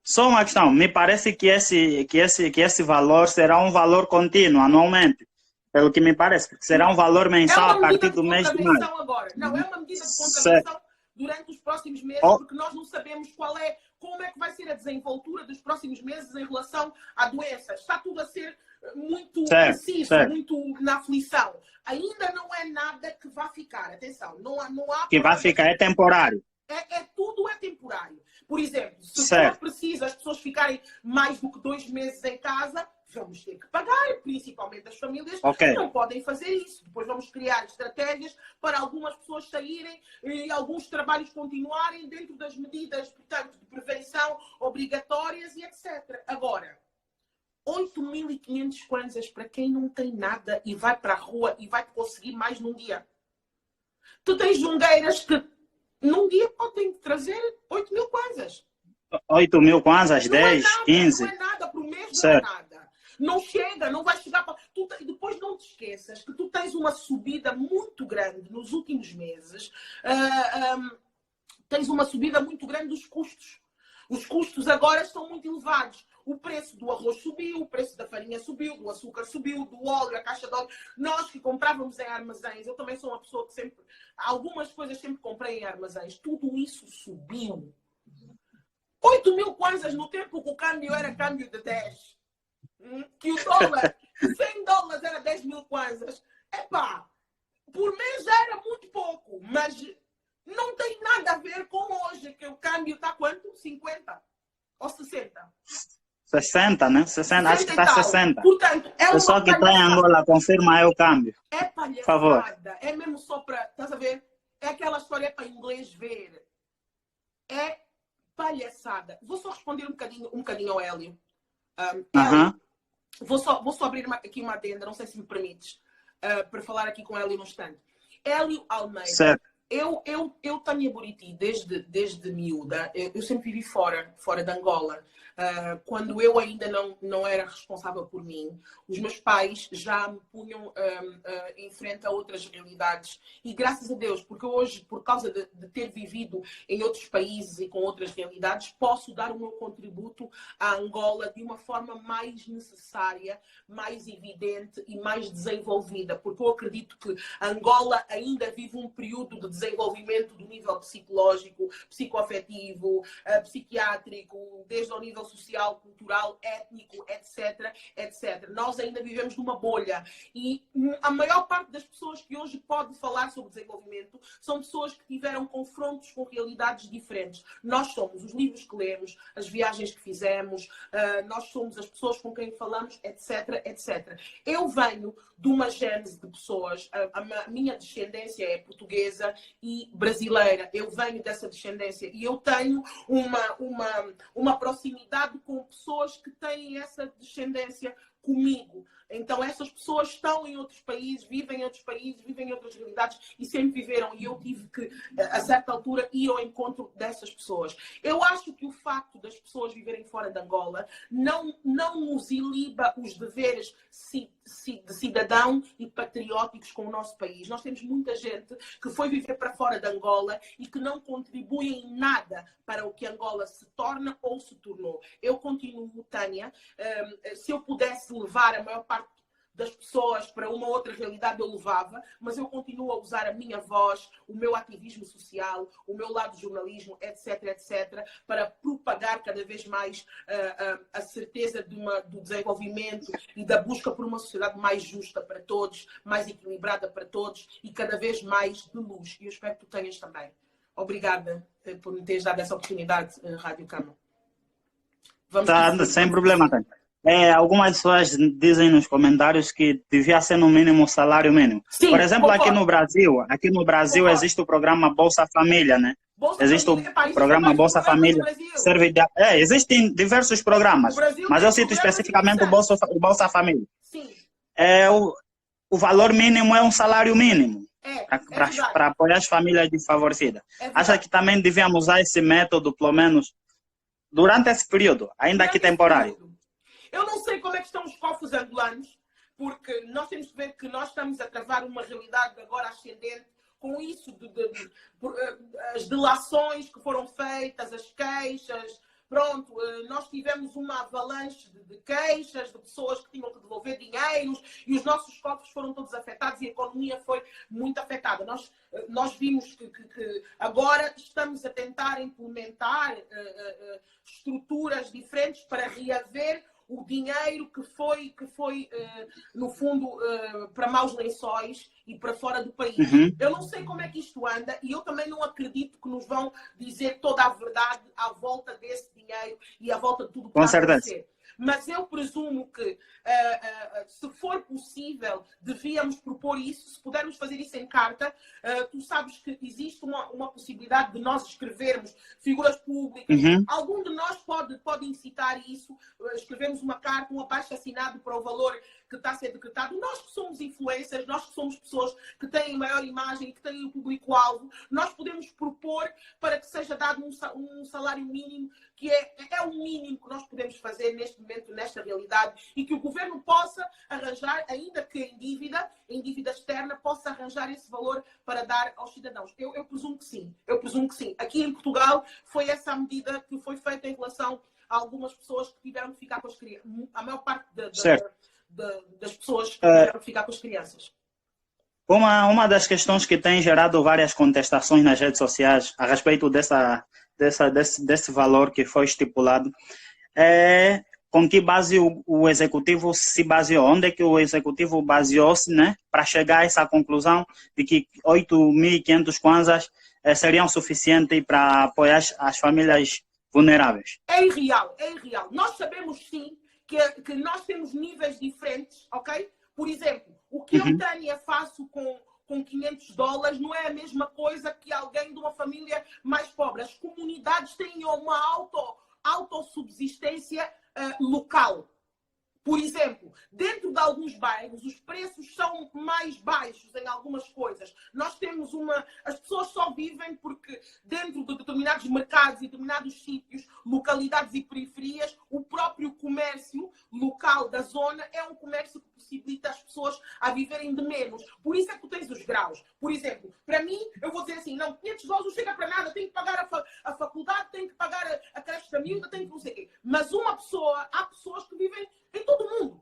Só uma questão, me parece que esse valor será um valor contínuo, anualmente, pelo que me parece, porque será um valor mensal a partir do mês de maio. Agora. Não, é uma medida de Certo. contravenção durante os próximos meses, Oh, porque nós não sabemos como é que vai ser a desenvoltura dos próximos meses em relação à doença. Está tudo a ser muito preciso, muito na aflição. Ainda não é nada que vá ficar. Atenção, não há que vai ficar, é temporário. Tudo é temporário. Por exemplo, se for preciso as pessoas ficarem mais do que 2 meses em casa, vamos ter que pagar, principalmente as famílias que não podem fazer isso. Depois vamos criar estratégias para algumas pessoas saírem e alguns trabalhos continuarem dentro das medidas, portanto, de prevenção obrigatórias e etc. Agora, 8.500 kwanzas para quem não tem nada e vai para a rua e vai conseguir mais num dia. Tu tens jungueiras que num dia podem trazer 8.000 kwanzas. 8.000 kwanzas, 10, 15. Não é nada, por mês não é nada. Não chega, não vai chegar para... Depois não te esqueças que tu tens uma subida muito grande nos últimos meses. Tens uma subida muito grande dos custos. Os custos agora estão muito elevados. O preço do arroz subiu, o preço da farinha subiu, do açúcar subiu, do óleo, a caixa de óleo. Nós que comprávamos em armazéns, eu também sou uma pessoa que sempre... Algumas coisas sempre comprei em armazéns. Tudo isso subiu. 8.000 kwanzas no tempo que o câmbio era câmbio de 10. Que o dólar, $100 era 10.000 kwanzas. Epá, por mês já era muito pouco, mas não tem nada a ver com hoje, que o câmbio está quanto? 50 ou 60? 60, né? 60, acho que está 60. Portanto, é uma pessoa que está em Angola, confirma aí o câmbio. É palhaçada. Por favor. É mesmo só para... Estás a ver? É aquela história para inglês ver. É palhaçada. Vou só responder um bocadinho ao Hélio. Hélio, vou só abrir aqui uma adenda, não sei se me permites, para falar aqui com o Hélio no instante. Hélio Almeida. Certo. Eu tenho a Buriti desde miúda. Eu sempre vivi fora de Angola. Quando eu ainda não era responsável por mim, os meus pais já me punham em frente a outras realidades. E graças a Deus, porque hoje, por causa de ter vivido em outros países e com outras realidades, posso dar o meu contributo à Angola de uma forma mais necessária, mais evidente e mais desenvolvida. Porque eu acredito que a Angola ainda vive um período de desenvolvimento do nível psicológico, psicoafetivo, psiquiátrico, desde o nível social, cultural, étnico, etc, etc. Nós ainda vivemos numa bolha e a maior parte das pessoas que hoje pode falar sobre desenvolvimento são pessoas que tiveram confrontos com realidades diferentes. Nós somos os livros que lemos, as viagens que fizemos, nós somos as pessoas com quem falamos, etc, etc. Eu venho de uma gênese de pessoas, a minha descendência é portuguesa e brasileira. Eu venho dessa descendência e eu tenho uma proximidade com pessoas que têm essa descendência comigo. Então, essas pessoas estão em outros países, vivem em outros países, vivem em outras realidades e sempre viveram. E eu tive que, a certa altura, ir ao encontro dessas pessoas. Eu acho que o facto das pessoas viverem fora de Angola não nos iliba os deveres de cidadão e patrióticos com o nosso país. Nós temos muita gente que foi viver para fora de Angola e que não contribui em nada para o que Angola se torna ou se tornou. Eu continuo, Tânia, se eu pudesse levar a maior parte das pessoas para uma outra realidade, eu levava, mas eu continuo a usar a minha voz, o meu ativismo social, o meu lado de jornalismo, etc, etc, para propagar cada vez mais a certeza do desenvolvimento e da busca por uma sociedade mais justa para todos, mais equilibrada para todos e cada vez mais de luz. E eu espero que tu tenhas também. Obrigada por me teres dado essa oportunidade, Rádio Cama. Sem problema, Tânia. Algumas pessoas dizem nos comentários que devia ser no mínimo o salário mínimo. Sim, por exemplo, aqui no Brasil existe o programa Bolsa Família, né? Existe o programa Bolsa Família. Existem diversos programas, mas eu cito especificamente o Bolsa Família. Sim. O valor mínimo é um salário mínimo para apoiar as famílias desfavorecidas. Acha que também devíamos usar esse método, pelo menos, durante esse período, ainda que temporário? Eu não sei como é que estão os cofres angolanos, porque nós temos que ver que nós estamos a travar uma realidade agora ascendente com isso, as delações que foram feitas, as queixas, pronto, nós tivemos uma avalanche de queixas, de pessoas que tinham que devolver dinheiros e os nossos cofres foram todos afetados e a economia foi muito afetada. Nós vimos que agora estamos a tentar implementar estruturas diferentes para reaver o dinheiro que foi no fundo, para maus lençóis e para fora do país. Uhum. Eu não sei como é que isto anda e eu também não acredito que nos vão dizer toda a verdade à volta desse dinheiro e à volta de tudo que está a acontecer. Mas eu presumo que, se for possível, devíamos propor isso. Se pudermos fazer isso em carta, tu sabes que existe uma possibilidade de nós escrevermos figuras públicas. Uhum. Algum de nós pode incitar isso, escrevemos uma carta, um abaixo-assinado para o valor que está a ser decretado. Nós que somos influencers, nós que somos pessoas que têm maior imagem, que têm o público-alvo, nós podemos propor para que seja dado um salário mínimo, que é o mínimo que nós podemos fazer neste momento, nesta realidade, e que o governo possa arranjar, ainda que em dívida externa, possa arranjar esse valor para dar aos cidadãos. Eu presumo que sim. Aqui em Portugal foi essa a medida que foi feita em relação a algumas pessoas que tiveram que ficar com as crianças. A maior parte das pessoas que tiveram que ficar com as crianças. Uma das questões que tem gerado várias contestações nas redes sociais a respeito desse valor que foi estipulado é com que base o executivo se baseou, onde é que o executivo baseou-se, né, para chegar a essa conclusão de que 8.500 kwanzas seriam suficientes para apoiar as famílias vulneráveis. É irreal. Nós sabemos sim que nós temos níveis diferentes, ok? Por exemplo, o que eu, Tânia, faço com $500 não é a mesma coisa que alguém de uma família mais pobre. As comunidades têm uma autossubsistência local. Por exemplo, dentro de alguns bairros, os preços são mais baixos em algumas coisas. Nós temos as pessoas só vivem porque dentro de determinados mercados e determinados sítios, localidades e periferias, o próprio comércio local da zona é um comércio que possibilita as pessoas a viverem de menos. Por isso é que tu tens os graus. Por exemplo, para mim, eu vou dizer assim, não, $500 não chega para nada, tenho que pagar a faculdade, tenho que pagar a creche da miúda, tenho que não sei o quê. Mas há pessoas que vivem em todo mundo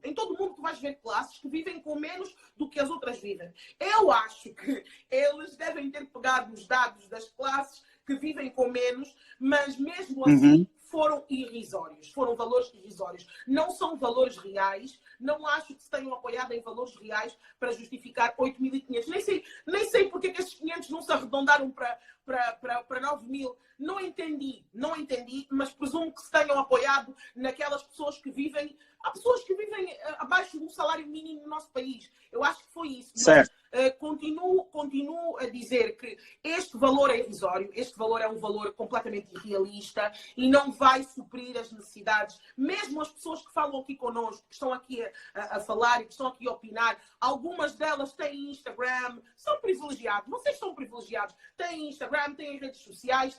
tu vais ver classes que vivem com menos do que as outras vivem. Eu acho que eles devem ter pegado os dados das classes que vivem com menos, mas mesmo assim foram irrisórios. Foram valores irrisórios. Não são valores reais. Não acho que se tenham apoiado em valores reais para justificar 8.500. Nem sei porque que esses 500 não se arredondaram para 9.000. Não entendi, mas presumo que se tenham apoiado naquelas pessoas que vivem. Há pessoas que vivem abaixo do salário mínimo no nosso país. Eu acho que foi isso. Certo. Mas continuo a dizer que este valor é irrisório, este valor é um valor completamente irrealista e não vai suprir as necessidades. Mesmo as pessoas que falam aqui connosco, que estão aqui a falar e que estão aqui a opinar, algumas delas têm Instagram, são privilegiados. Vocês são privilegiados. Têm Instagram, têm redes sociais,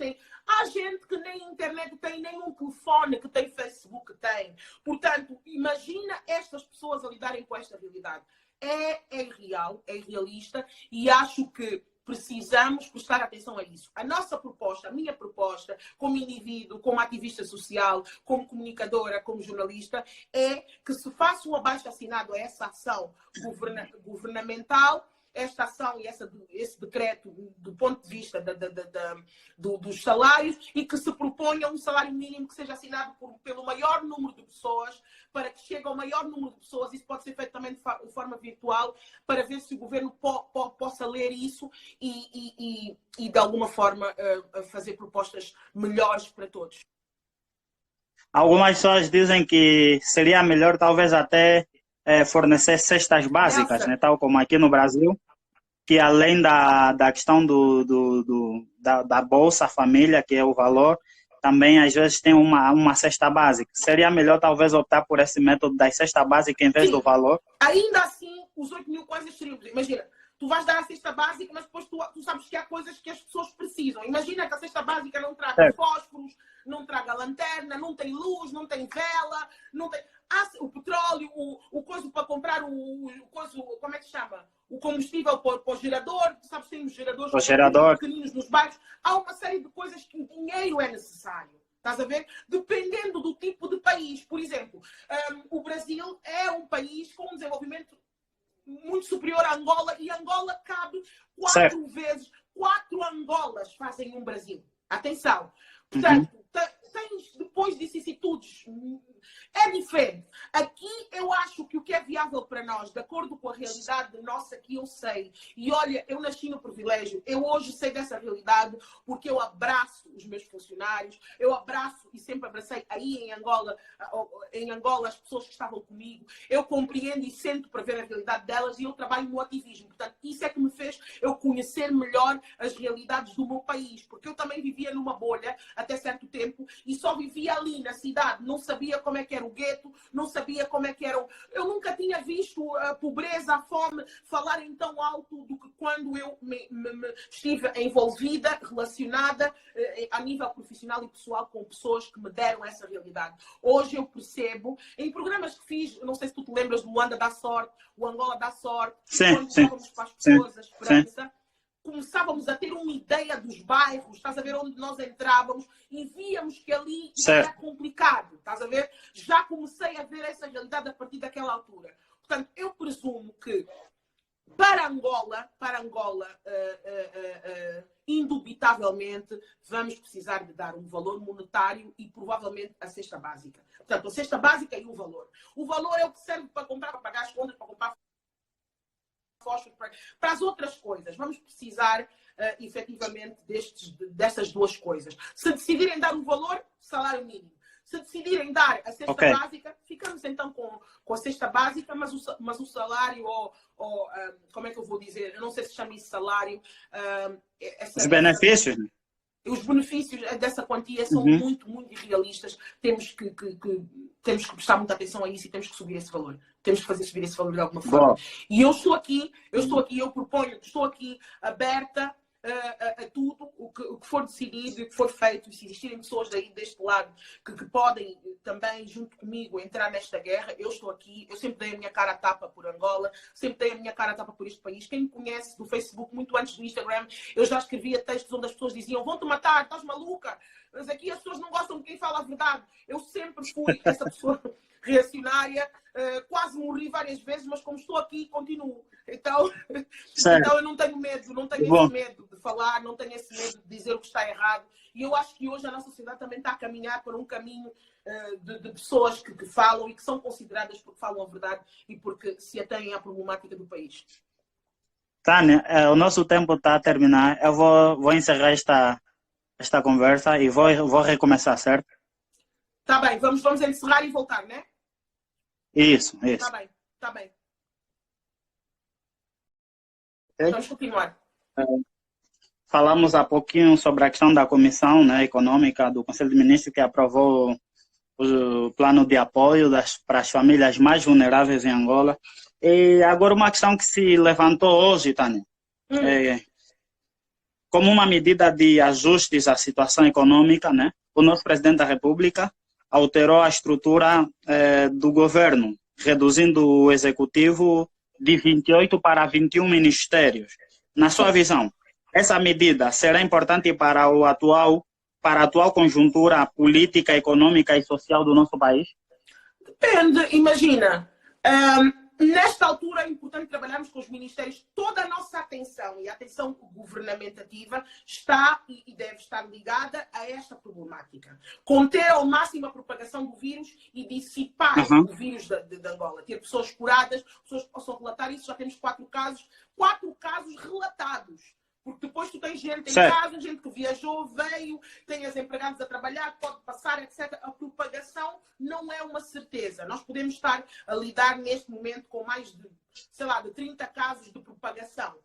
há gente que nem internet tem, nem um telefone que tem, Facebook que tem. Portanto, imagina estas pessoas a lidarem com esta realidade. É irreal, é irrealista e acho que precisamos prestar atenção a isso. A minha proposta, como indivíduo, como ativista social, como comunicadora, como jornalista, é que se faça um abaixo-assinado a essa ação governamental, esta ação e esse decreto do ponto de vista dos salários e que se proponha um salário mínimo que seja assinado pelo maior número de pessoas, para que chegue ao maior número de pessoas. Isso pode ser feito também de forma virtual, para ver se o governo possa ler isso e de alguma forma fazer propostas melhores para todos. Algumas pessoas dizem que seria melhor talvez até fornecer cestas básicas, né? Tal como aqui no Brasil, que além da questão da Bolsa Família, que é o valor, também às vezes tem uma cesta básica. Seria melhor talvez optar por esse método da cesta básica em vez do valor? Ainda assim, os 8.000 coisas seriam... Imagina, tu vais dar a cesta básica, mas depois tu sabes que há coisas que as pessoas precisam. Imagina que a cesta básica não traga fósforos, não traga lanterna, não tem luz, não tem vela, não tem... o petróleo, o coisa para comprar como é que se chama? O combustível para o gerador, sabes, tem os geradores pequeninos nos bairros. Há uma série de coisas que o dinheiro é necessário. Estás a ver? Dependendo do tipo de país. Por exemplo, o Brasil é um país com um desenvolvimento muito superior à Angola, e Angola cabe 4 vezes. 4 Angolas fazem um Brasil. Atenção. Portanto, tens depois vicissitudes. É diferente. Aqui eu acho que o que é viável para nós, de acordo com a realidade nossa que eu sei, e olha, eu nasci no privilégio, eu hoje sei dessa realidade porque eu abraço os meus funcionários, eu abraço e sempre abracei aí em Angola as pessoas que estavam comigo, eu compreendo e sento para ver a realidade delas, e eu trabalho no ativismo. Portanto, isso é que me fez eu conhecer melhor as realidades do meu país, porque eu também vivia numa bolha até certo tempo e só vivia ali na cidade, não sabia como é que era o gueto, não sabia como é que era Eu nunca tinha visto a pobreza, a fome falarem tão alto do que quando eu me estive envolvida, relacionada a nível profissional e pessoal com pessoas que me deram essa realidade. Hoje eu percebo, em programas que fiz, não sei se tu te lembras do Luanda dá sorte, o Angola dá sorte, quando falávamos para as pessoas a esperança, começávamos a ter uma ideia dos bairros, estás a ver, onde nós entrávamos e víamos que ali era complicado, estás a ver? Já comecei a ver essa realidade a partir daquela altura. Portanto, eu presumo que para Angola, indubitavelmente, vamos precisar de dar um valor monetário e provavelmente a cesta básica. Portanto, a cesta básica e o valor. O valor é o que serve para comprar, para pagar as contas, para comprar para as outras coisas. Vamos precisar, efetivamente, dessas duas coisas. Se decidirem dar um valor, salário mínimo. Se decidirem dar a cesta básica, ficamos então com a cesta básica, mas o salário, como é que eu vou dizer? Eu não sei se chama isso salário. Os benefícios? Os benefícios dessa quantia são muito, muito irrealistas. Temos que prestar muita atenção a isso e temos que subir esse valor. Temos que fazer subir esse valor de alguma forma. E eu estou aqui, eu proponho, estou aqui aberta a tudo o que for decidido e o que for feito. E se existirem pessoas deste lado que podem também, junto comigo, entrar nesta guerra, eu estou aqui. Eu sempre dei a minha cara a tapa por Angola, sempre dei a minha cara a tapa por este país. Quem me conhece do Facebook, muito antes do Instagram, eu já escrevia textos onde as pessoas diziam: vão-te matar, estás maluca? Mas aqui as pessoas não gostam de quem fala a verdade. Eu sempre fui essa pessoa reacionária, quase morri várias vezes, mas como estou aqui, continuo. Então eu não tenho medo, esse medo de falar, não tenho esse medo de dizer o que está errado. E eu acho que hoje a nossa sociedade também está a caminhar para um caminho de pessoas que falam e que são consideradas porque falam a verdade e porque se atêm à problemática do país. Tânia, o nosso tempo está a terminar. Eu vou encerrar esta conversa e vou recomeçar, certo? Tá bem, vamos encerrar e voltar, né? Isso. Tá bem. Okay. Vamos continuar. Falamos há pouquinho sobre a questão da Comissão, né, Econômica do Conselho de Ministros, que aprovou o plano de apoio para as famílias mais vulneráveis em Angola. E agora uma questão que se levantou hoje, Tânia, como uma medida de ajustes à situação econômica, né, o nosso presidente da República alterou a estrutura do governo, reduzindo o executivo de 28 para 21 ministérios. Na sua visão, essa medida será importante para a atual conjuntura política, econômica e social do nosso país? Depende, imagina. Nesta altura é importante trabalharmos com os ministérios. Toda a nossa atenção e a atenção governamentativa está e deve estar ligada a esta problemática. Conter ao máximo a propagação do vírus e dissipar o vírus de Angola. Ter pessoas curadas, pessoas que possam relatar isso. Já temos 4 casos relatados. Porque depois tu tens gente em casa, gente que viajou, veio, tem as empregadas a trabalhar, pode passar, etc. A propagação não é uma certeza. Nós podemos estar a lidar neste momento com mais de 30 casos de propagação.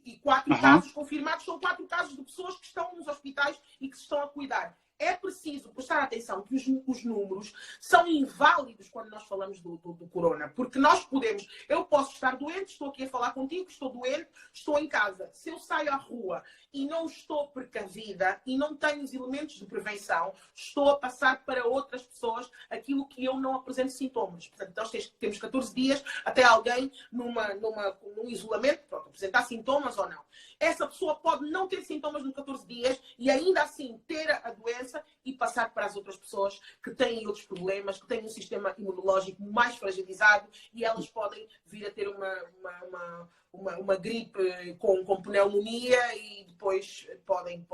E 4 casos confirmados são 4 casos de pessoas que estão nos hospitais e que se estão a cuidar. É preciso prestar atenção que os números são inválidos quando nós falamos do corona. Porque eu posso estar doente, estou aqui a falar contigo, estou doente, estou em casa. Se eu saio à rua e não estou precavida e não tenho os elementos de prevenção, estou a passar para outras pessoas aquilo que eu não apresento sintomas. Portanto, nós temos 14 dias até alguém num isolamento, apresentar sintomas ou não. Essa pessoa pode não ter sintomas nos 14 dias e ainda assim ter a doença doença e passar para as outras pessoas que têm outros problemas, que têm um sistema imunológico mais fragilizado e elas podem vir a ter uma gripe com pneumonia e depois podem,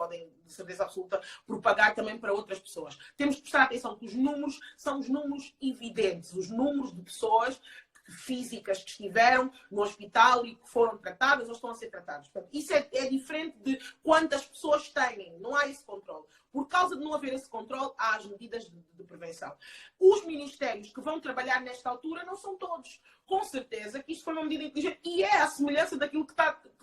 de certeza absoluta, propagar também para outras pessoas. Temos que prestar atenção que os números são os números evidentes, os números de pessoas físicas que estiveram no hospital e que foram tratadas ou estão a ser tratadas. Portanto, isso é diferente de quantas pessoas têm. Não há esse controle. Por causa de não haver esse controle, há as medidas de prevenção. Os ministérios que vão trabalhar nesta altura não são todos. Com certeza que isto foi uma medida inteligente e é a semelhança daquilo que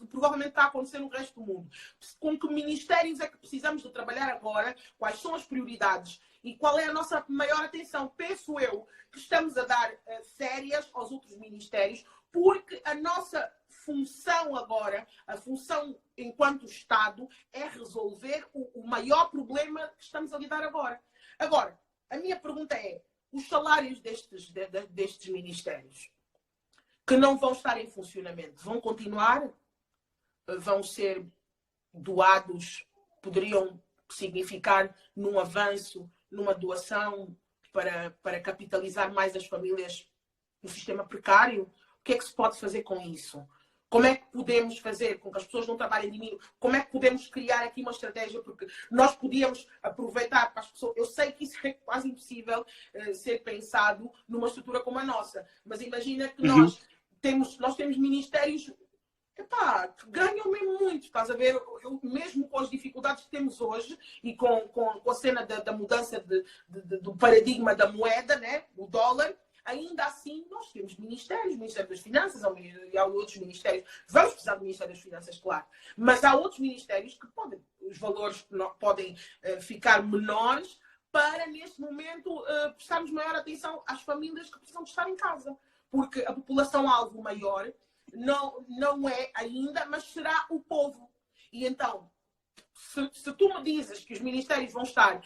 provavelmente está a acontecer no resto do mundo. Com que ministérios é que precisamos de trabalhar agora? Quais são as prioridades? E qual é a nossa maior atenção? Penso eu que estamos a dar férias aos outros ministérios, porque a nossa função agora, a função enquanto Estado, é resolver o maior problema que estamos a lidar agora. Agora, a minha pergunta é, os salários destes ministérios, que não vão estar em funcionamento, vão continuar? Vão ser doados? Poderiam significar num avanço, numa doação para capitalizar mais as famílias no sistema precário? O que é que se pode fazer com isso? Como é que podemos fazer com que as pessoas não trabalhem de mínimo? Como é que podemos criar aqui uma estratégia? Porque nós podíamos aproveitar para as pessoas. Eu sei que isso é quase impossível ser pensado numa estrutura como a nossa. Mas imagina que nós temos ministérios que ganham mesmo muito, estás a ver? Mesmo com as dificuldades que temos hoje e com a cena da mudança do paradigma da moeda, né? O dólar, ainda assim nós temos ministérios, Ministério das Finanças e há outros ministérios. Vamos precisar do Ministério das Finanças, claro. Mas há outros ministérios que os valores podem ficar menores para, neste momento, prestarmos maior atenção às famílias que precisam de estar em casa. Porque a população-alvo maior não é ainda, mas será o povo. E então, se tu me dizes que os ministérios vão estar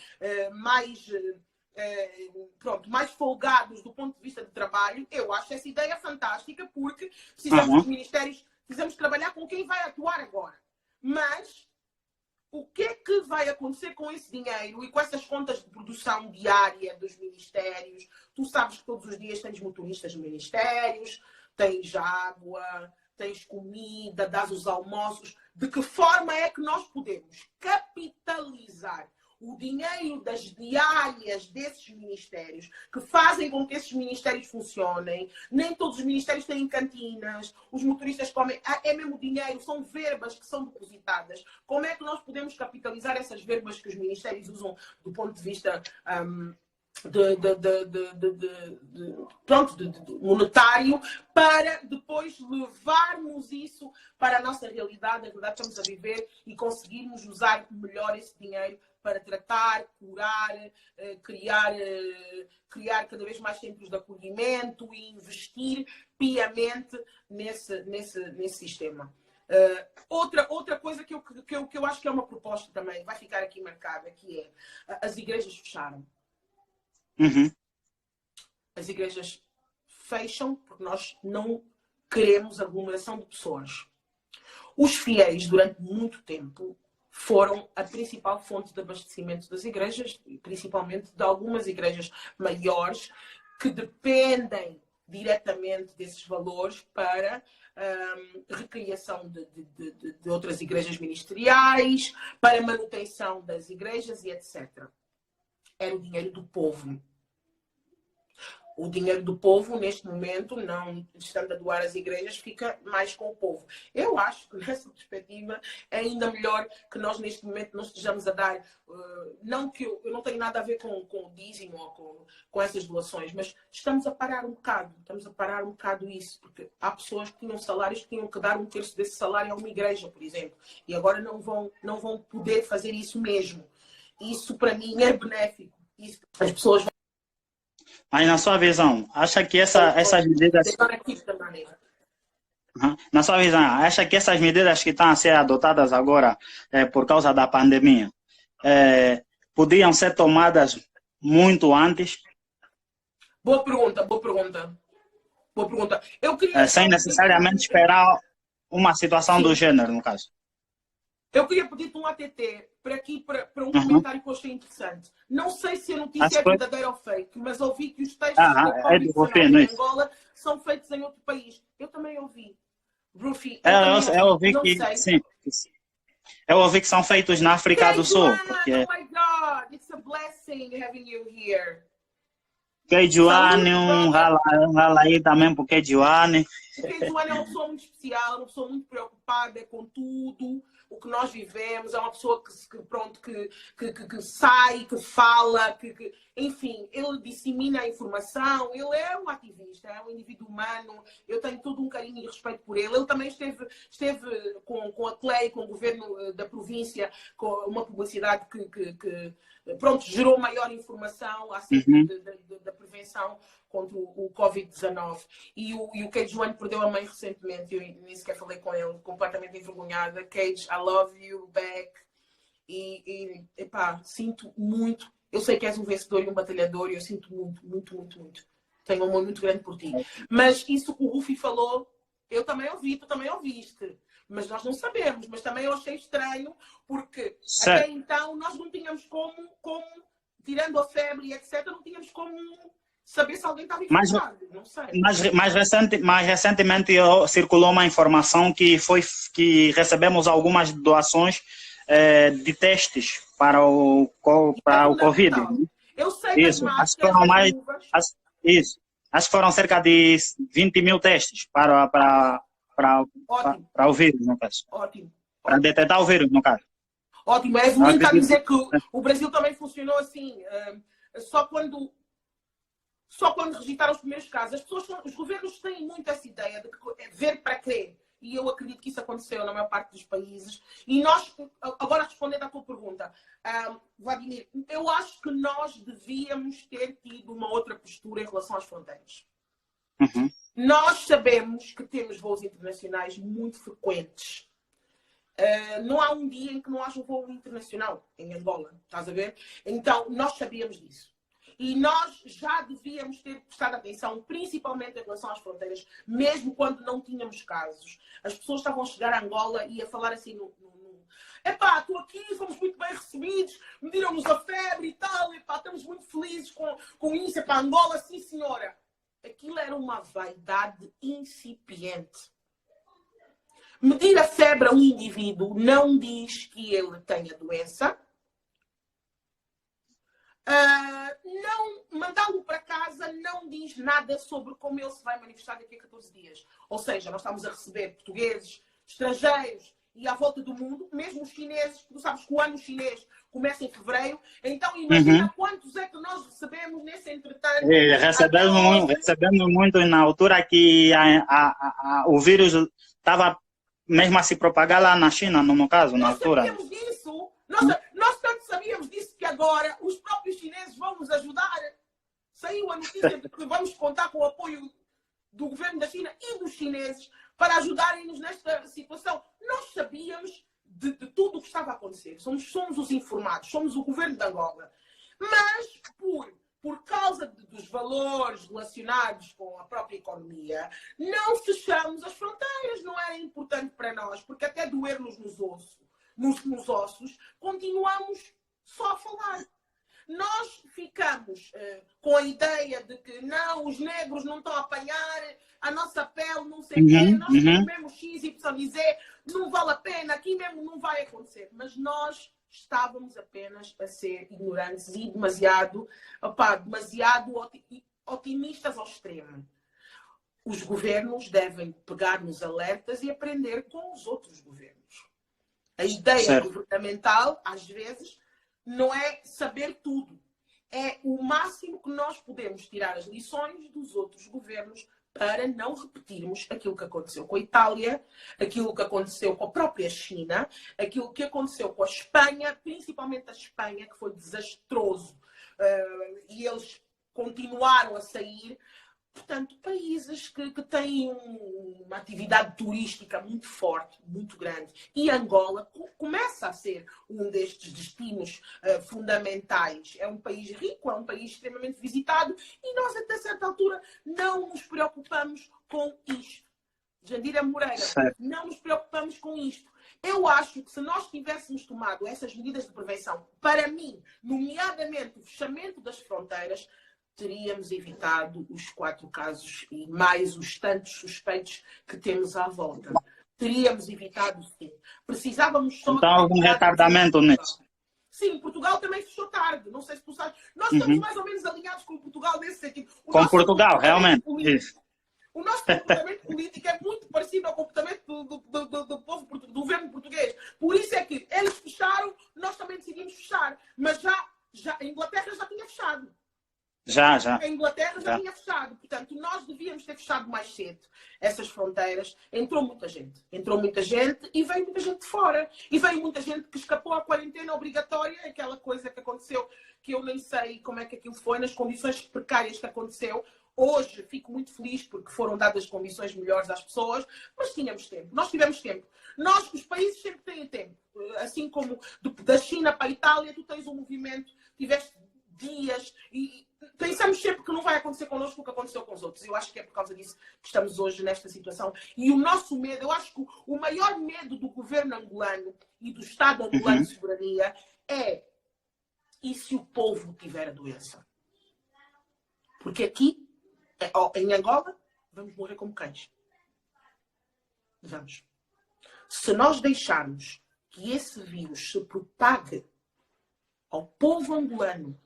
mais folgados do ponto de vista de trabalho, eu acho essa ideia fantástica, porque precisamos dos ministérios, precisamos trabalhar com quem vai atuar agora. Mas o que é que vai acontecer com esse dinheiro e com essas contas de produção diária dos ministérios? Tu sabes que todos os dias tens motoristas nos ministérios, tens água, tens comida, dás os almoços. De que forma é que nós podemos capitalizar o dinheiro das diárias desses ministérios, que fazem com que esses ministérios funcionem? Nem todos os ministérios têm cantinas, os motoristas comem, é mesmo dinheiro, são verbas que são depositadas. Como é que nós podemos capitalizar essas verbas que os ministérios usam do ponto de vista monetário, para depois levarmos isso para a nossa realidade, a verdade que estamos a viver, e conseguirmos usar melhor esse dinheiro para tratar, curar, criar cada vez mais centros de acolhimento e investir piamente nesse sistema. Outra coisa que eu acho que é uma proposta também, vai ficar aqui marcada, que é as igrejas fecharam. As igrejas fecham porque nós não queremos aglomeração de pessoas. Os fiéis, durante muito tempo, foram a principal fonte de abastecimento das igrejas, principalmente de algumas igrejas maiores, que dependem diretamente desses valores para recriação de outras igrejas ministeriais, para manutenção das igrejas e etc. Era o dinheiro do povo. O dinheiro do povo, neste momento, não estando a doar às igrejas, fica mais com o povo. Eu acho que, nessa perspectiva, é ainda melhor que nós, neste momento, não estejamos a dar... não que eu não tenho nada a ver com o dízimo ou com essas doações, mas estamos a parar um bocado isso, porque há pessoas que tinham salários que tinham que dar 1/3 desse salário a uma igreja, por exemplo, e agora não vão poder fazer isso mesmo. Isso, para mim, é benéfico. Isso, as pessoas vão... Mas, na sua visão, acha que essas medidas... Na sua visão, acha que essas medidas que estão a ser adotadas agora por causa da pandemia podiam ser tomadas muito antes? Boa pergunta. Eu queria... sem necessariamente esperar uma situação do gênero, no caso. Eu queria pedir-te um ATT para um comentário que eu achei interessante. Não sei se a notícia é verdadeira ou fake, mas ouvi que os textos da Covid-19 em Angola são feitos em outro país. Eu também ouvi. Rufi, eu ouvi que sim. Eu ouvi que são feitos na África do Sul. Porque... Oh my God, it's a blessing having you here. Kejuane, rala aí também pro Kejuane. O Kejuane é uma pessoa muito especial, uma pessoa muito preocupada com tudo o que nós vivemos, é uma pessoa que sai, que fala, enfim, ele dissemina a informação, ele é um ativista, é um indivíduo humano, eu tenho todo um carinho e respeito por ele. Ele também esteve com a CLEI, com o governo da província, com uma publicidade que gerou maior informação acerca da prevenção contra o Covid-19. E o Kejuane perdeu a mãe recentemente, eu nem sequer falei com ele, completamente envergonhada. Cage, I love you back. E epá, sinto muito. Eu sei que és um vencedor e um batalhador e eu sinto muito, muito, muito, muito. Tenho um amor muito grande por ti. Mas isso que o Rufi falou, eu também ouvi, tu também ouviste. Mas nós não sabemos. Mas também eu achei estranho, porque até então nós não tínhamos como, tirando a febre e etc., não tínhamos como saber se alguém estava infectado. Não sei. Mais recentemente circulou uma informação que recebemos algumas doações de testes para o Covid. Eu sei que acho que foram cerca de 20 mil testes para o vírus, no caso. Ótimo. Para detectar o vírus, no caso. Ótimo. És muito a dizer que o Brasil também funcionou assim. Só quando registraram os primeiros casos. Os governos têm muito essa ideia de ver para crer. E eu acredito que isso aconteceu na maior parte dos países. E nós, agora respondendo à tua pergunta, Vladimir, eu acho que nós devíamos ter tido uma outra postura em relação às fronteiras. Uhum. Nós sabemos que temos voos internacionais muito frequentes. Não há um dia em que não haja um voo internacional em Angola, estás a ver? Então, nós sabíamos disso. E nós já devíamos ter prestado atenção, principalmente em relação às fronteiras, mesmo quando não tínhamos casos. As pessoas estavam a chegar a Angola e a falar assim epá, estou aqui, fomos muito bem recebidos, mediram-nos a febre e tal, epá, estamos muito felizes com isso, epá, Angola, sim senhora. Aquilo era uma vaidade incipiente. Medir a febre a um indivíduo não diz que ele tenha doença. Não mandá-lo para casa não diz nada sobre como ele se vai manifestar daqui a 14 dias. Ou seja, nós estamos a receber portugueses, estrangeiros e à volta do mundo, mesmo os chineses, tu sabes que o ano chinês começa em fevereiro, então imagina quantos é que nós recebemos nesse entretanto. Recebemos muito na altura que o vírus estava mesmo a se propagar lá na China, no caso, na altura. Nós sabíamos disso. Nós tanto sabíamos disso que agora os próprios chineses vão nos ajudar. Saiu a notícia de que vamos contar com o apoio do governo da China e dos chineses para ajudarem-nos nesta situação. Nós sabíamos de tudo o que estava a acontecer. Somos os informados, somos o governo de Angola. Mas, por causa dos valores relacionados com a própria economia, não fechamos as fronteiras. Não era importante para nós, porque até doer-nos nos ossos, continuamos só a falar. Nós ficamos com a ideia de que não, os negros não estão a apanhar, a nossa pele, não sei o quê, nós temos mesmo X, Y, Z, não vale a pena, aqui mesmo não vai acontecer. Mas nós estávamos apenas a ser ignorantes e demasiado otimistas ao extremo. Os governos devem pegar nos alertas e aprender com os outros governos. A ideia governamental, às vezes, não é saber tudo. É o máximo que nós podemos tirar as lições dos outros governos para não repetirmos aquilo que aconteceu com a Itália, aquilo que aconteceu com a própria China, aquilo que aconteceu com a Espanha, principalmente a Espanha, que foi desastroso. E eles continuaram a sair. Portanto, países que têm uma atividade turística muito forte, muito grande. E Angola começa a ser um destes destinos fundamentais. É um país rico, é um país extremamente visitado e nós, até certa altura, não nos preocupamos com isto. Jandira Moreira, certo. não nos preocupamos com isto. Eu acho que se nós tivéssemos tomado essas medidas de prevenção, para mim, nomeadamente o fechamento das fronteiras, teríamos evitado os 4 casos e mais os tantos suspeitos que temos à volta. Teríamos evitado, sim. Precisávamos só... Então, algum retardamento nisso? Sim, Portugal também fechou tarde. Não sei se tu sabes. Nós estamos mais ou menos alinhados com Portugal nesse sentido. Com Portugal, realmente. Isso. O nosso comportamento político é muito parecido ao comportamento do povo do governo português. Por isso é que eles fecharam, nós também decidimos fechar. Mas já a Inglaterra já tinha fechado. Já. A Inglaterra já tinha fechado. Portanto, nós devíamos ter fechado mais cedo essas fronteiras. Entrou muita gente e veio muita gente de fora. E veio muita gente que escapou à quarentena obrigatória, aquela coisa que aconteceu, que eu nem sei como é que aquilo foi, nas condições precárias que aconteceu. Hoje fico muito feliz porque foram dadas condições melhores às pessoas, mas tínhamos tempo. Nós tivemos tempo. Os países sempre têm tempo. Assim como da China para a Itália, tu tens um movimento, tiveste dias e pensamos sempre que não vai acontecer connosco o que aconteceu com os outros. Eu acho que é por causa disso que estamos hoje nesta situação. E o nosso medo, eu acho que o maior medo do governo angolano e do Estado angolano de soberania é: e se o povo tiver a doença? Porque aqui, em Angola, vamos morrer como cães. Vamos. Se nós deixarmos que esse vírus se propague ao povo angolano,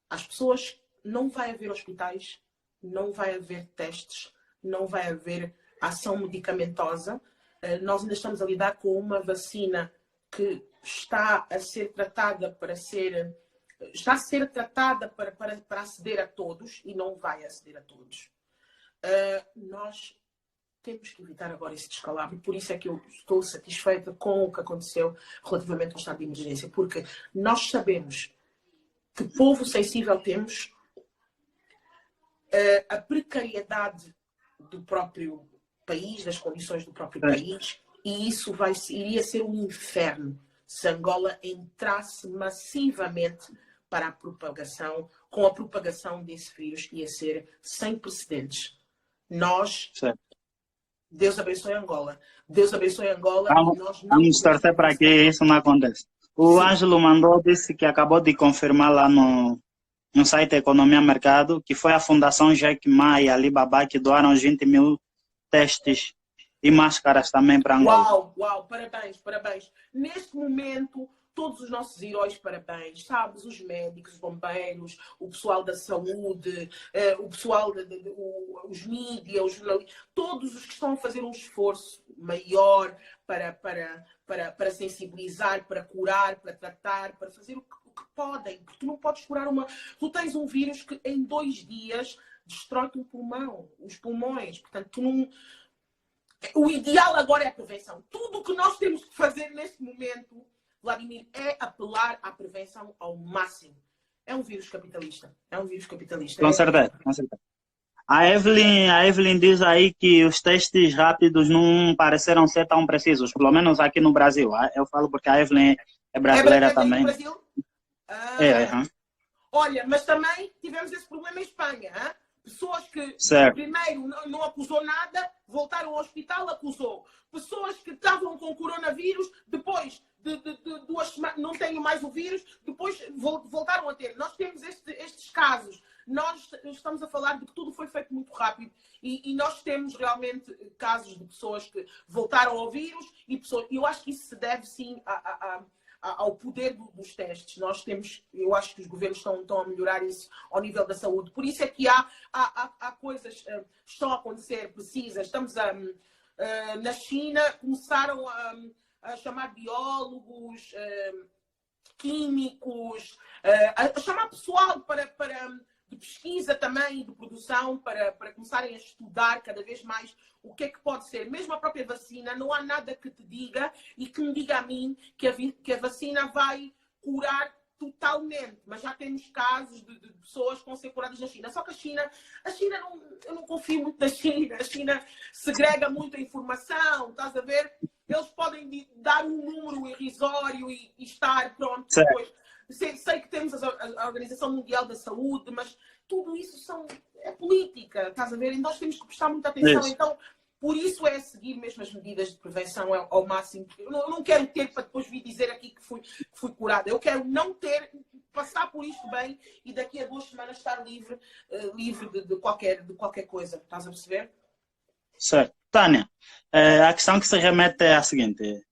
as pessoas, não vai haver hospitais, não vai haver testes, não vai haver ação medicamentosa. Nós ainda estamos a lidar com uma vacina que está a ser tratada para aceder a todos e não vai aceder a todos. Nós temos que evitar agora esse descalabro. Por isso é que eu estou satisfeita com o que aconteceu relativamente ao estado de emergência, porque nós sabemos que povo sensível temos, a precariedade do próprio país, das condições do próprio país, e isso iria ser um inferno se Angola entrasse massivamente para a propagação, com a propagação desse vírus, ia ser sem precedentes. Deus abençoe Angola. Deus abençoe Angola. Vamos torcer para que isso não aconteça. O Ângelo disse que acabou de confirmar lá no site Economia Mercado que foi a Fundação Jack Ma e Alibaba que doaram 20 mil testes e máscaras também para Angola. Uau, parabéns. Neste momento, todos os nossos heróis, parabéns, sabes? Os médicos, os bombeiros, o pessoal da saúde, o pessoal, os mídias, os jornalistas, todos os que estão a fazer um esforço maior para sensibilizar, para curar, para tratar, para fazer o que podem. Porque tu não podes curar Tu tens um vírus que em 2 dias destrói-te os pulmões. Portanto, tu não... O ideal agora é a prevenção. Tudo o que nós temos que fazer neste momento, Vladimir, é apelar à prevenção ao máximo. É um vírus capitalista. Com certeza. A Evelyn diz aí que os testes rápidos não pareceram ser tão precisos, pelo menos aqui no Brasil. Eu falo porque a Evelyn é brasileira também. No Brasil? Olha, mas também tivemos esse problema em Espanha. Pessoas que primeiro não acusou nada, voltaram ao hospital, acusou. Pessoas que estavam com coronavírus, depois de 2 semanas não têm mais o vírus, depois voltaram a ter. Nós temos estes casos. Nós estamos a falar de que tudo foi feito muito rápido e nós temos realmente casos de pessoas que voltaram ao vírus e pessoas. Eu acho que isso se deve sim ao poder dos testes. Eu acho que os governos estão a melhorar isso ao nível da saúde. Por isso é que há coisas que estão a acontecer precisas. Na China, começaram a chamar biólogos, químicos, a chamar pessoal de pesquisa também, de produção, para começarem a estudar cada vez mais o que é que pode ser. Mesmo a própria vacina, não há nada que te diga e que me diga a mim que a vacina vai curar totalmente. Mas já temos casos de pessoas que vão ser curadas na China. Só que a China eu não confio muito na China. A China segrega muita informação, estás a ver? Eles podem dar um número irrisório e estar pronto depois. Sei que temos a Organização Mundial da Saúde, mas tudo isso é política, estás a ver? E nós temos que prestar muita atenção. Então, Por isso é seguir mesmo as medidas de prevenção ao máximo. Eu não quero ter para depois vir dizer aqui que fui curada. Eu quero não ter, passar por isto bem e daqui a 2 semanas estar livre de qualquer coisa. Estás a perceber? Certo. Tânia, a questão que se remete é a seguinte.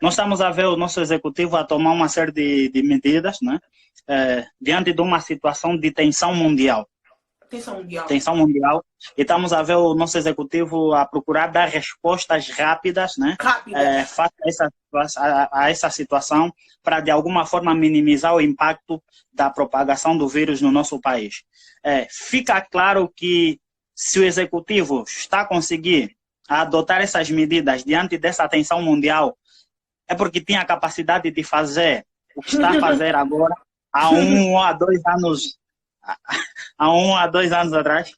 Nós estamos a ver o nosso executivo a tomar uma série de medidas, né? Diante de uma situação de tensão mundial. Tensão mundial. E estamos a ver o nosso executivo a procurar dar respostas rápidas, né? Face a essa situação, para de alguma forma minimizar o impacto da propagação do vírus no nosso país. Fica claro que se o executivo está a conseguir adotar essas medidas diante dessa tensão mundial, é porque tinha a capacidade de fazer o que está a fazer agora há 1 ou 2 anos. Há 1 ou 2 anos atrás.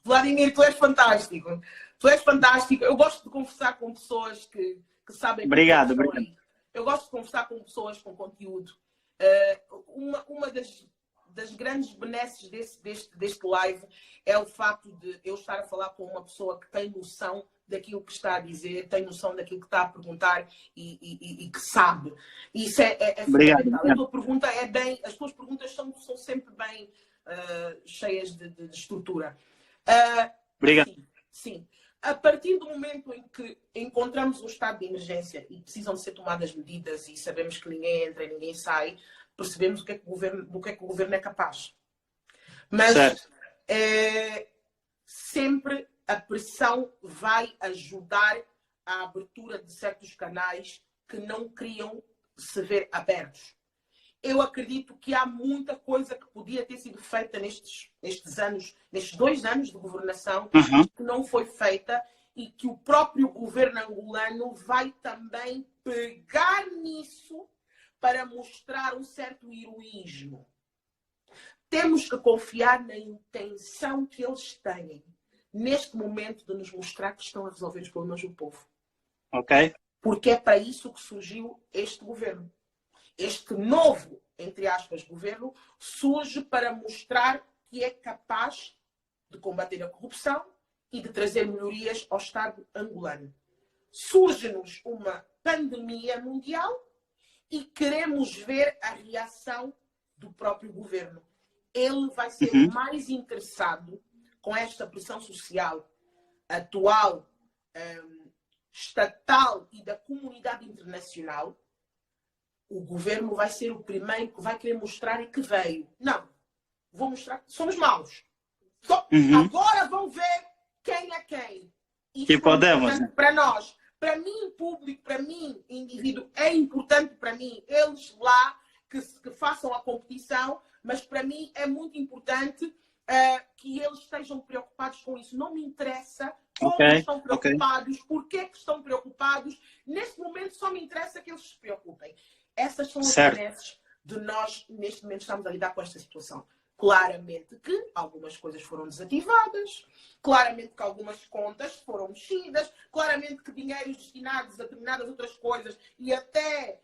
Vladimir, tu és fantástico. Tu és fantástico. Eu gosto de conversar com pessoas que sabem... Obrigado. Eu gosto de conversar com pessoas com conteúdo. Uma das grandes benesses deste live é o facto de eu estar a falar com uma pessoa que tem noção daquilo que está a dizer, tem noção daquilo que está a perguntar e que sabe. Isso é fundamental. A tua pergunta é bem... As tuas perguntas são sempre bem cheias de estrutura. Obrigado. Sim. A partir do momento em que encontramos um estado de emergência e precisam ser tomadas medidas e sabemos que ninguém entra e ninguém sai, percebemos do que é que o governo é capaz. Mas sempre a pressão vai ajudar a abertura de certos canais que não queriam se ver abertos. Eu acredito que há muita coisa que podia ter sido feita nestes 2 anos de governação, que não foi feita e que o próprio governo angolano vai também pegar nisso para mostrar um certo heroísmo. Temos que confiar na intenção que eles têm neste momento de nos mostrar que estão a resolver os problemas do povo. Ok. Porque é para isso que surgiu este governo. Este novo, entre aspas, governo surge para mostrar que é capaz de combater a corrupção e de trazer melhorias ao Estado angolano. Surge-nos uma pandemia mundial e queremos ver a reação do próprio governo. Ele vai ser mais interessado com esta pressão social atual, estatal e da comunidade internacional. O governo vai ser o primeiro que vai querer mostrar e que veio. Não, vou mostrar que somos maus. Agora vão ver quem é quem. Isto e podemos. Para nós. Para mim, público, para mim, indivíduo, é importante para mim. Eles lá que façam a competição, mas para mim é muito importante que eles estejam preocupados com isso. Não me interessa como estão preocupados, porquê que estão preocupados. Neste momento só me interessa que eles se preocupem. Essas são as benesses de nós, neste momento, estamos a lidar com esta situação. Claramente que algumas coisas foram desativadas, claramente que algumas contas foram mexidas, claramente que dinheiros destinados a determinadas outras coisas e até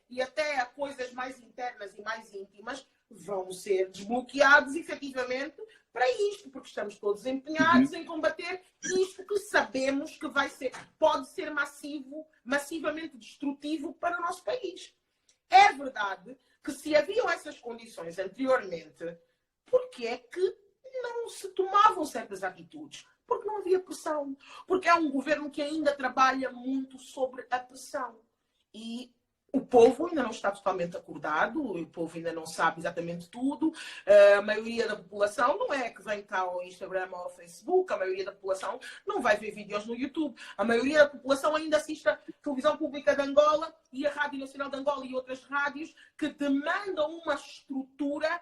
a coisas mais internas e mais íntimas vão ser desbloqueados efetivamente para isto, porque estamos todos empenhados em combater isto que sabemos que pode ser massivamente destrutivo para o nosso país. É verdade que se haviam essas condições anteriormente, porque é que não se tomavam certas atitudes? Porque não havia pressão. Porque é um governo que ainda trabalha muito sobre a pressão. E o povo ainda não está totalmente acordado, o povo ainda não sabe exatamente tudo. A maioria da população não é que vem cá ao Instagram ou ao Facebook, a maioria da população não vai ver vídeos no YouTube. A maioria da população ainda assiste a televisão pública de Angola e a Rádio Nacional de Angola e outras rádios que demandam uma estrutura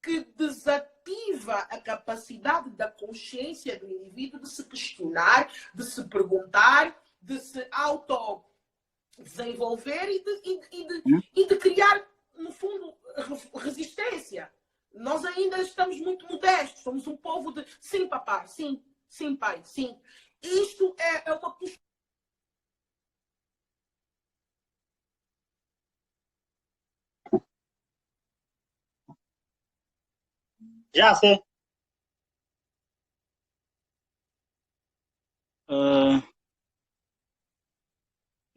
que desativa a capacidade da consciência do indivíduo de se questionar, de se perguntar, de se auto-desenvolver e de criar, no fundo, resistência. Nós ainda estamos muito modestos, somos um povo de sim, papai, sim, sim, pai, sim. Isto é uma postura. Já sei.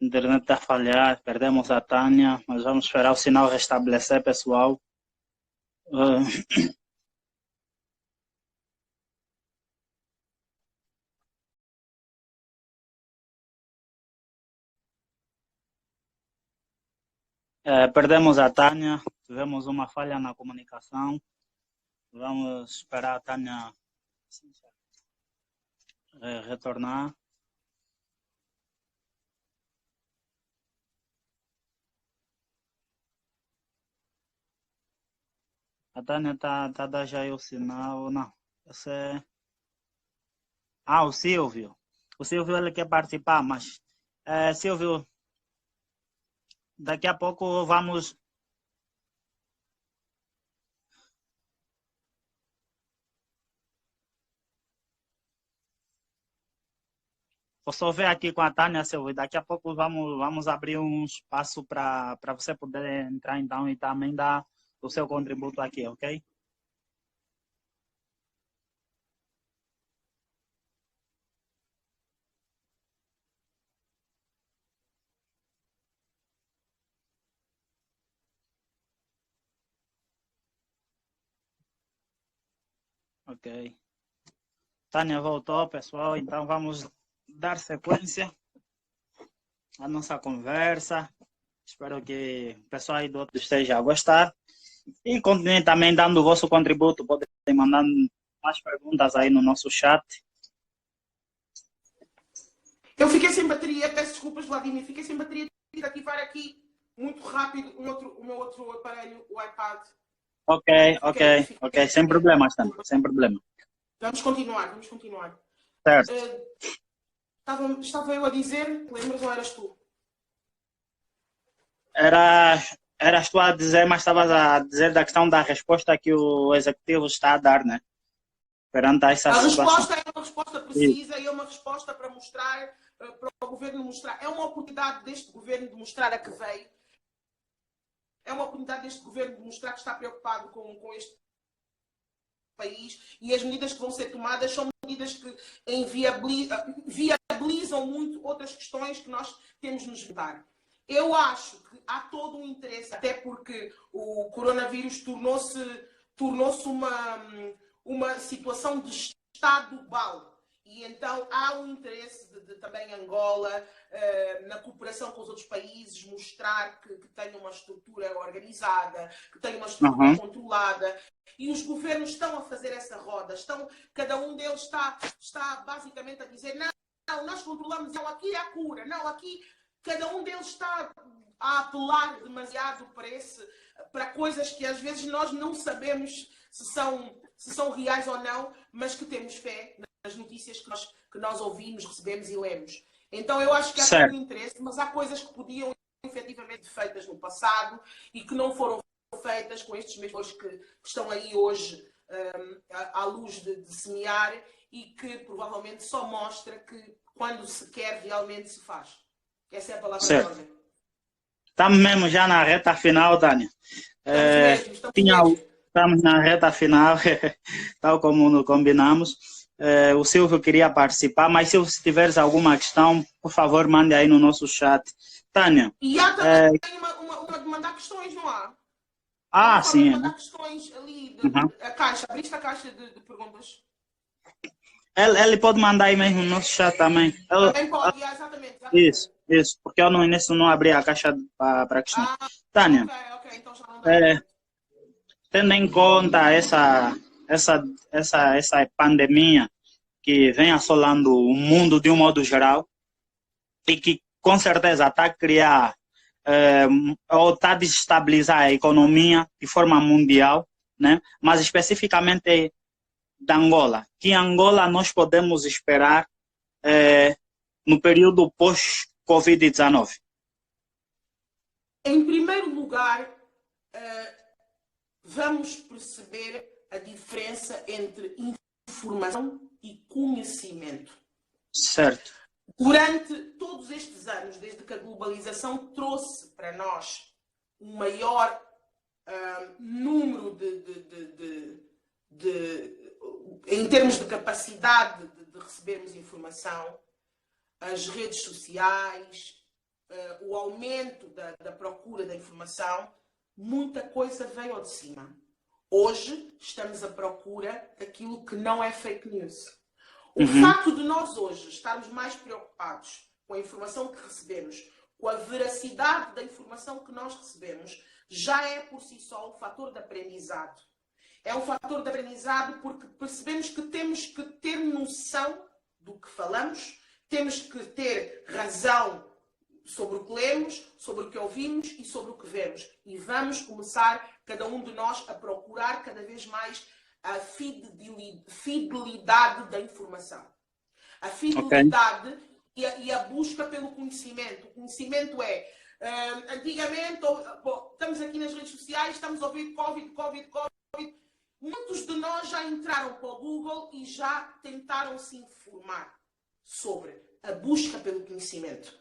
internet está a falhar, perdemos a Tânia, mas vamos esperar o sinal restabelecer, pessoal. Perdemos a Tânia, tivemos uma falha na comunicação. Vamos esperar a Tânia retornar. A Tânia está a dar já aí o sinal. Não, esse é... o Silvio. O Silvio ele quer participar, mas Silvio, daqui a pouco vamos... Vou só ver aqui com a Tânia, Silvio, daqui a pouco vamos abrir um espaço para você poder entrar então e também dar o seu contributo aqui, ok? Ok. Tânia voltou, pessoal, então vamos dar sequência à nossa conversa. Espero que o pessoal aí do outro esteja a gostar. E continuem também dando o vosso contributo. Podem mandar mais perguntas aí no nosso chat. Eu fiquei sem bateria, peço desculpas, Vladimir, fiquei sem bateria de ativar aqui muito rápido o meu outro aparelho, o iPad. Ok. Sem problemas, Tânia, sem problema. Vamos continuar. Certo. Estava eu a dizer, lembras ou eras tu? Eras tu a dizer, mas estavas a dizer da questão da resposta que o executivo está a dar, né? Perante essa situação. A resposta é uma resposta precisa e é uma resposta para mostrar, para o governo mostrar. É uma oportunidade deste governo de mostrar a que veio. É uma oportunidade deste governo de mostrar que está preocupado com este país e as medidas que vão ser tomadas são medidas que viabilizam muito outras questões que nós temos de nos juntar. Eu acho que há todo um interesse, até porque o coronavírus tornou-se uma situação de Estado global. E então há um interesse de também Angola, na cooperação com os outros países, mostrar que tem uma estrutura organizada, que tem uma estrutura controlada. E os governos estão a fazer essa roda. Cada um deles está basicamente a dizer não, nós controlamos, não, aqui é a cura, não, aqui... Cada um deles está a apelar demasiado para coisas que às vezes nós não sabemos se são reais ou não, mas que temos fé nas notícias que nós ouvimos, recebemos e lemos. Então eu acho que há todo um interesse, mas há coisas que podiam efetivamente ser feitas no passado e que não foram feitas com estes mesmos que estão aí hoje à luz de semear e que provavelmente só mostra que quando se quer realmente se faz. Essa é a palavra de ordem. Estamos mesmo já na reta final, Tânia. Estamos na reta final, tal como combinamos. O Silvio queria participar, mas se tiveres alguma questão, por favor, mande aí no nosso chat. Tânia. E há também uma de mandar questões, não há? Sim. Mandar questões ali, a caixa. Abriste a caixa de perguntas? Ele pode mandar aí mesmo no nosso chat também. Também pode, exatamente. Isso, porque eu no início não abri a caixa para questões. Tânia, ok, então já não dá. Tendo em conta essa pandemia que vem assolando o mundo de um modo geral e que com certeza está a criar ou está a desestabilizar a economia de forma mundial, né? Mas especificamente da Angola. Que em Angola nós podemos esperar no período pós-Covid-19? Em primeiro lugar, vamos perceber a diferença entre informação e conhecimento. Certo. Durante todos estes anos, desde que a globalização trouxe para nós um maior número em termos de capacidade de recebermos informação, as redes sociais, o aumento da procura da informação, muita coisa veio ao de cima. Hoje estamos à procura daquilo que não é fake news. O facto de nós hoje estarmos mais preocupados com a informação que recebemos, com a veracidade da informação que nós recebemos, já é por si só um fator de aprendizado. É um fator de aprendizado porque percebemos que temos que ter noção do que falamos, temos que ter razão sobre o que lemos, sobre o que ouvimos e sobre o que vemos. E vamos começar, cada um de nós, a procurar cada vez mais a fidelidade da informação. A fidelidade e a busca pelo conhecimento. O conhecimento é, antigamente, estamos aqui nas redes sociais, estamos a ouvir Covid. Muitos de nós já entraram para o Google e já tentaram se informar sobre a busca pelo conhecimento.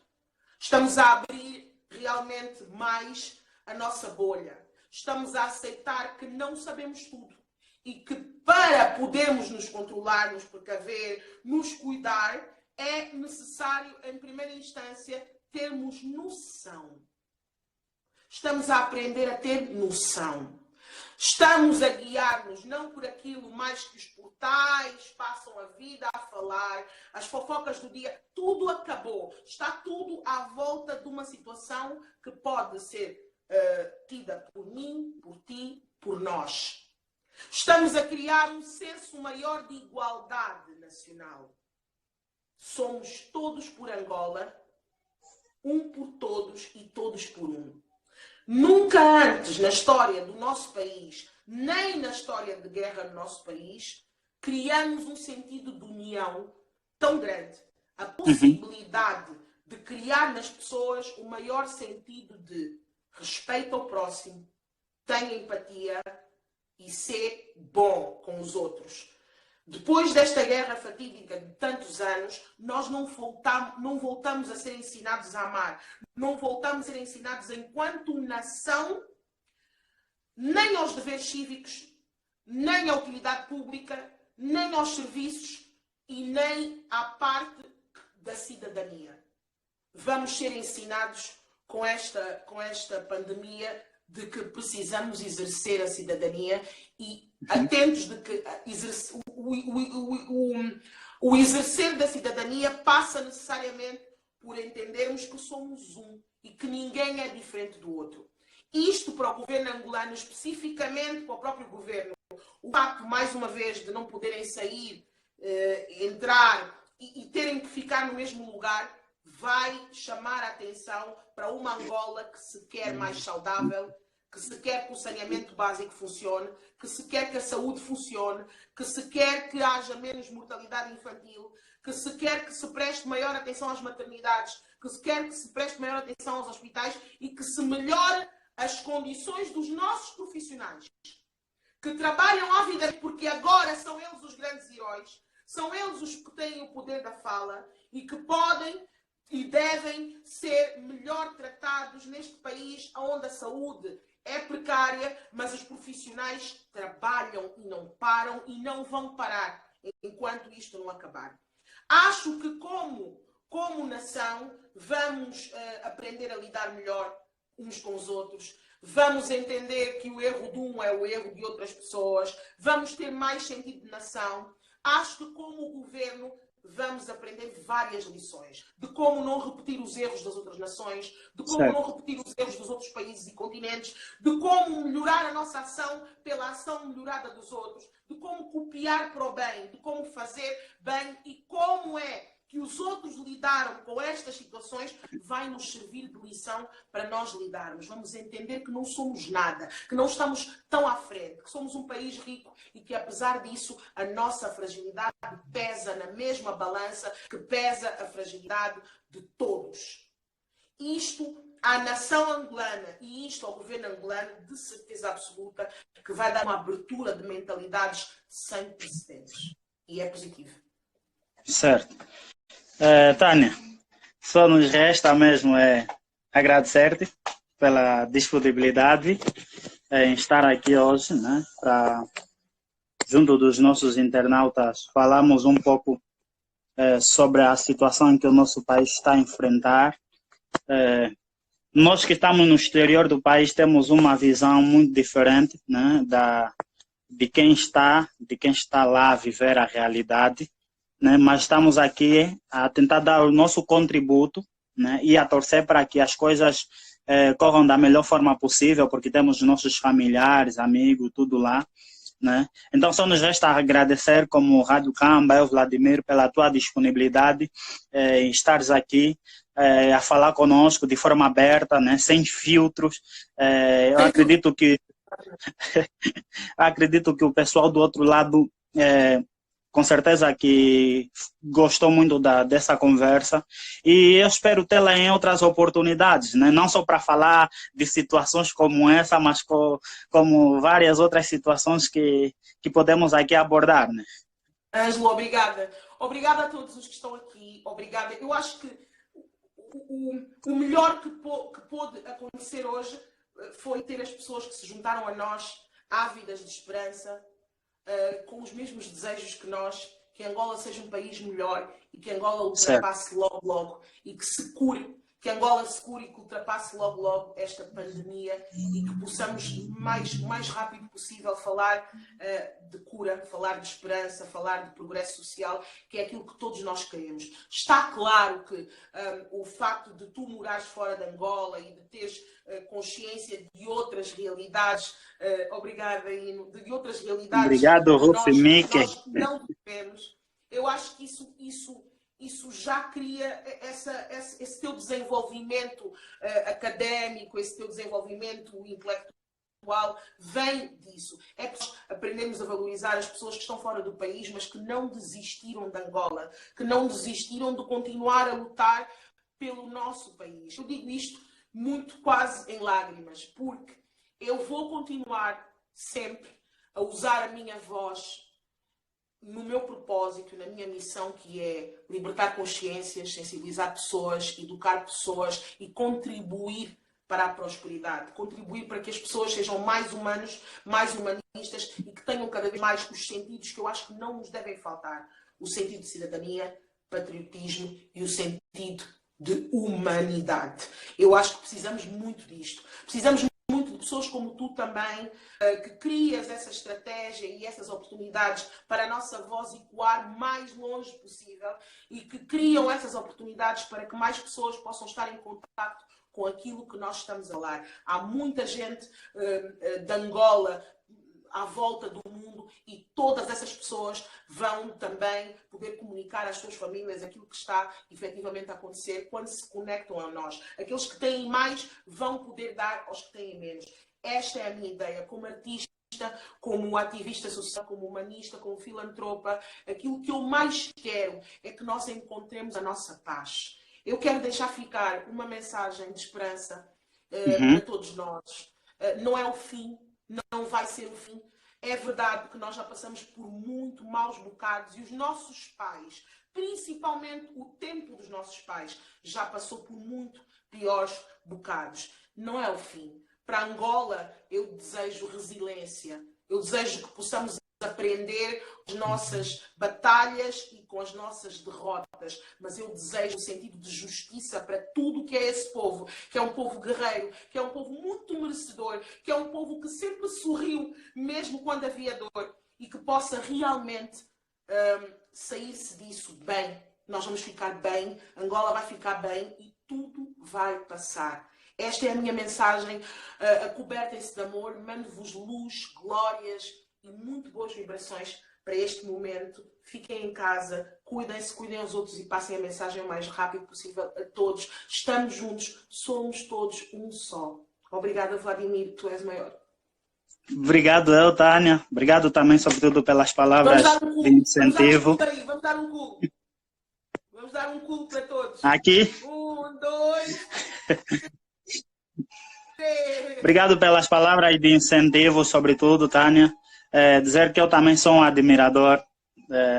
Estamos a abrir realmente mais a nossa bolha. Estamos a aceitar que não sabemos tudo. E que para podermos nos controlar, nos precaver, nos cuidar, é necessário, em primeira instância, termos noção. Estamos a aprender a ter noção. Estamos a guiar-nos não por aquilo mais que os portais passam a vida a falar, as fofocas do dia, tudo acabou. Está tudo à volta de uma situação que pode ser tida por mim, por ti, por nós. Estamos a criar um senso maior de igualdade nacional. Somos todos por Angola, um por todos e todos por um. Nunca antes na história do nosso país, nem na história de guerra no nosso país, criamos um sentido de união tão grande. A possibilidade de criar nas pessoas o maior sentido de respeito ao próximo, tenha empatia e ser bom com os outros. Depois desta guerra fatídica de tantos anos, nós não voltamos a ser ensinados a amar. Não voltamos a ser ensinados enquanto nação, nem aos deveres cívicos, nem à utilidade pública, nem aos serviços e nem à parte da cidadania. Vamos ser ensinados com esta pandemia de que precisamos exercer a cidadania e atentos de que o exercer da cidadania passa necessariamente por entendermos que somos um e que ninguém é diferente do outro. Isto para o governo angolano, especificamente para o próprio governo, o facto, mais uma vez, de não poderem sair, entrar e terem que ficar no mesmo lugar, vai chamar a atenção para uma Angola que se quer mais saudável, que se quer que o saneamento básico funcione, que se quer que a saúde funcione, que se quer que haja menos mortalidade infantil, que se quer que se preste maior atenção às maternidades, que se quer que se preste maior atenção aos hospitais e que se melhore as condições dos nossos profissionais, que trabalham à vida, porque agora são eles os grandes heróis, são eles os que têm o poder da fala e que podem e devem ser melhor tratados neste país onde a saúde é precária, mas os profissionais trabalham e não param e não vão parar enquanto isto não acabar. Acho que como nação vamos aprender a lidar melhor uns com os outros, vamos entender que o erro de um é o erro de outras pessoas, vamos ter mais sentido de nação. Acho que como governo vamos aprender várias lições de como não repetir os erros das outras nações, de como não repetir os erros dos outros países e continentes, de como melhorar a nossa ação pela ação melhorada dos outros, de como copiar para o bem, de como fazer bem e como é que os outros lidaram com estas situações vai nos servir de lição para nós lidarmos. Vamos entender que não somos nada, que não estamos tão à frente, que somos um país rico e que, apesar disso, a nossa fragilidade pesa na mesma balança que pesa a fragilidade de todos. Isto à nação angolana e isto ao governo angolano, de certeza absoluta, que vai dar uma abertura de mentalidades sem precedentes. E é positivo. Certo. Tânia, só nos resta mesmo agradecer-te pela disponibilidade em estar aqui hoje, né, junto dos nossos internautas, falamos um pouco sobre a situação em que o nosso país está a enfrentar nós que estamos no exterior do país temos uma visão muito diferente, né, de quem está lá a viver a realidade, né, mas estamos aqui a tentar dar o nosso contributo, né, e a torcer para que as coisas corram da melhor forma possível, porque temos nossos familiares, amigos, tudo lá, né? Então só nos resta agradecer como Rádio Camba, eu, Vladimir, pela tua disponibilidade em estares aqui a falar conosco de forma aberta, né, sem filtros. Eu acredito que o pessoal do outro lado com certeza que gostou muito dessa conversa e eu espero tê-la em outras oportunidades, né? Não só para falar de situações como essa, mas como várias outras situações que podemos aqui abordar, né? Ângelo, obrigada. Obrigada a todos os que estão aqui. Obrigada. Eu acho que o melhor que pôde acontecer hoje foi ter as pessoas que se juntaram a nós, ávidas de esperança, com os mesmos desejos que nós, que Angola seja um país melhor e que Angola ultrapasse logo e que se cure, que Angola se cure e que ultrapasse logo esta pandemia e que possamos o mais rápido possível falar de cura, falar de esperança, falar de progresso social, que é aquilo que todos nós queremos. Está claro que o facto de tu morares fora de Angola e de teres consciência de outras realidades, obrigada, Ino, de outras realidades. Obrigado, Rufi Mike. Nós não vivemos. Eu acho que isso já cria esse teu desenvolvimento académico, esse teu desenvolvimento intelectual, vem disso. É que nós aprendemos a valorizar as pessoas que estão fora do país, mas que não desistiram de Angola, que não desistiram de continuar a lutar pelo nosso país. Eu digo isto muito quase em lágrimas, porque eu vou continuar sempre a usar a minha voz no meu propósito, na minha missão, que é libertar consciências, sensibilizar pessoas, educar pessoas e contribuir para a prosperidade, contribuir para que as pessoas sejam mais humanos, mais humanistas e que tenham cada vez mais os sentidos que eu acho que não nos devem faltar. O sentido de cidadania, patriotismo e o sentido de humanidade. Eu acho que precisamos muito disto. Precisamos muito de pessoas como tu também, que crias essa estratégia e essas oportunidades para a nossa voz ecoar mais longe possível e que criam essas oportunidades para que mais pessoas possam estar em contato com aquilo que nós estamos a falar. Há muita gente de Angola à volta do mundo e todas essas pessoas vão também poder comunicar às suas famílias aquilo que está efetivamente a acontecer quando se conectam a nós. Aqueles que têm mais vão poder dar aos que têm menos. Esta é a minha ideia como artista, como ativista social, como humanista, como filantropa. Aquilo que eu mais quero é que nós encontremos a nossa paz. Eu quero deixar ficar uma mensagem de esperança para todos nós. Não é o fim. Não vai ser o fim. É verdade que nós já passamos por muito maus bocados e os nossos pais, principalmente o tempo dos nossos pais, já passou por muito piores bocados. Não é o fim. Para Angola, eu desejo resiliência. Eu desejo que possamos aprender as nossas batalhas e com as nossas derrotas, mas eu desejo o sentido de justiça para tudo que é esse povo, que é um povo guerreiro, que é um povo muito merecedor, que é um povo que sempre sorriu, mesmo quando havia dor, e que possa realmente sair-se disso bem. Nós vamos ficar bem, Angola vai ficar bem e tudo vai passar. Esta é a minha mensagem, cobertem-se de amor, mando-vos luz, glórias e muito boas vibrações para este momento. Fiquem em casa, cuidem-se, cuidem aos outros e passem a mensagem o mais rápido possível a todos. Estamos juntos, somos todos um só. Obrigada, Vladimir, tu és maior. Obrigado, eu, Tânia. Obrigado também, sobretudo, pelas palavras de incentivo. Vamos dar um culo. Vamos dar um culo para todos. Aqui. 1, 2... Obrigado pelas palavras de incentivo, sobretudo, Tânia. Dizer que eu também sou um admirador,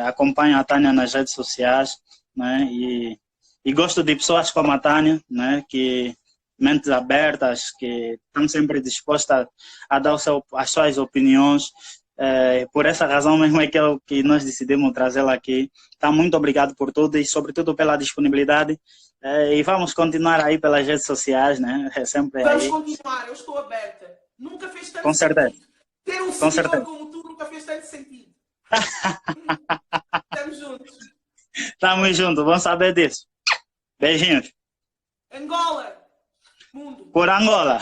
acompanho a Tânia nas redes sociais, né, e gosto de pessoas como a Tânia, né, que mentes abertas, que estão sempre dispostas a dar as suas opiniões, Por essa razão mesmo é que nós decidimos trazê-la aqui. Tá, muito obrigado por tudo e, sobretudo, pela disponibilidade. E vamos continuar aí pelas redes sociais, né? É sempre Vamos aí. continuar, eu estou aberta. Nunca fez tanto Com certeza. sentido. Ter um Com seguidor certeza. como tu nunca fez tanto sentido. Estamos juntos. Tamo junto, vamos saber disso. Beijinhos. Angola, mundo. Por Angola.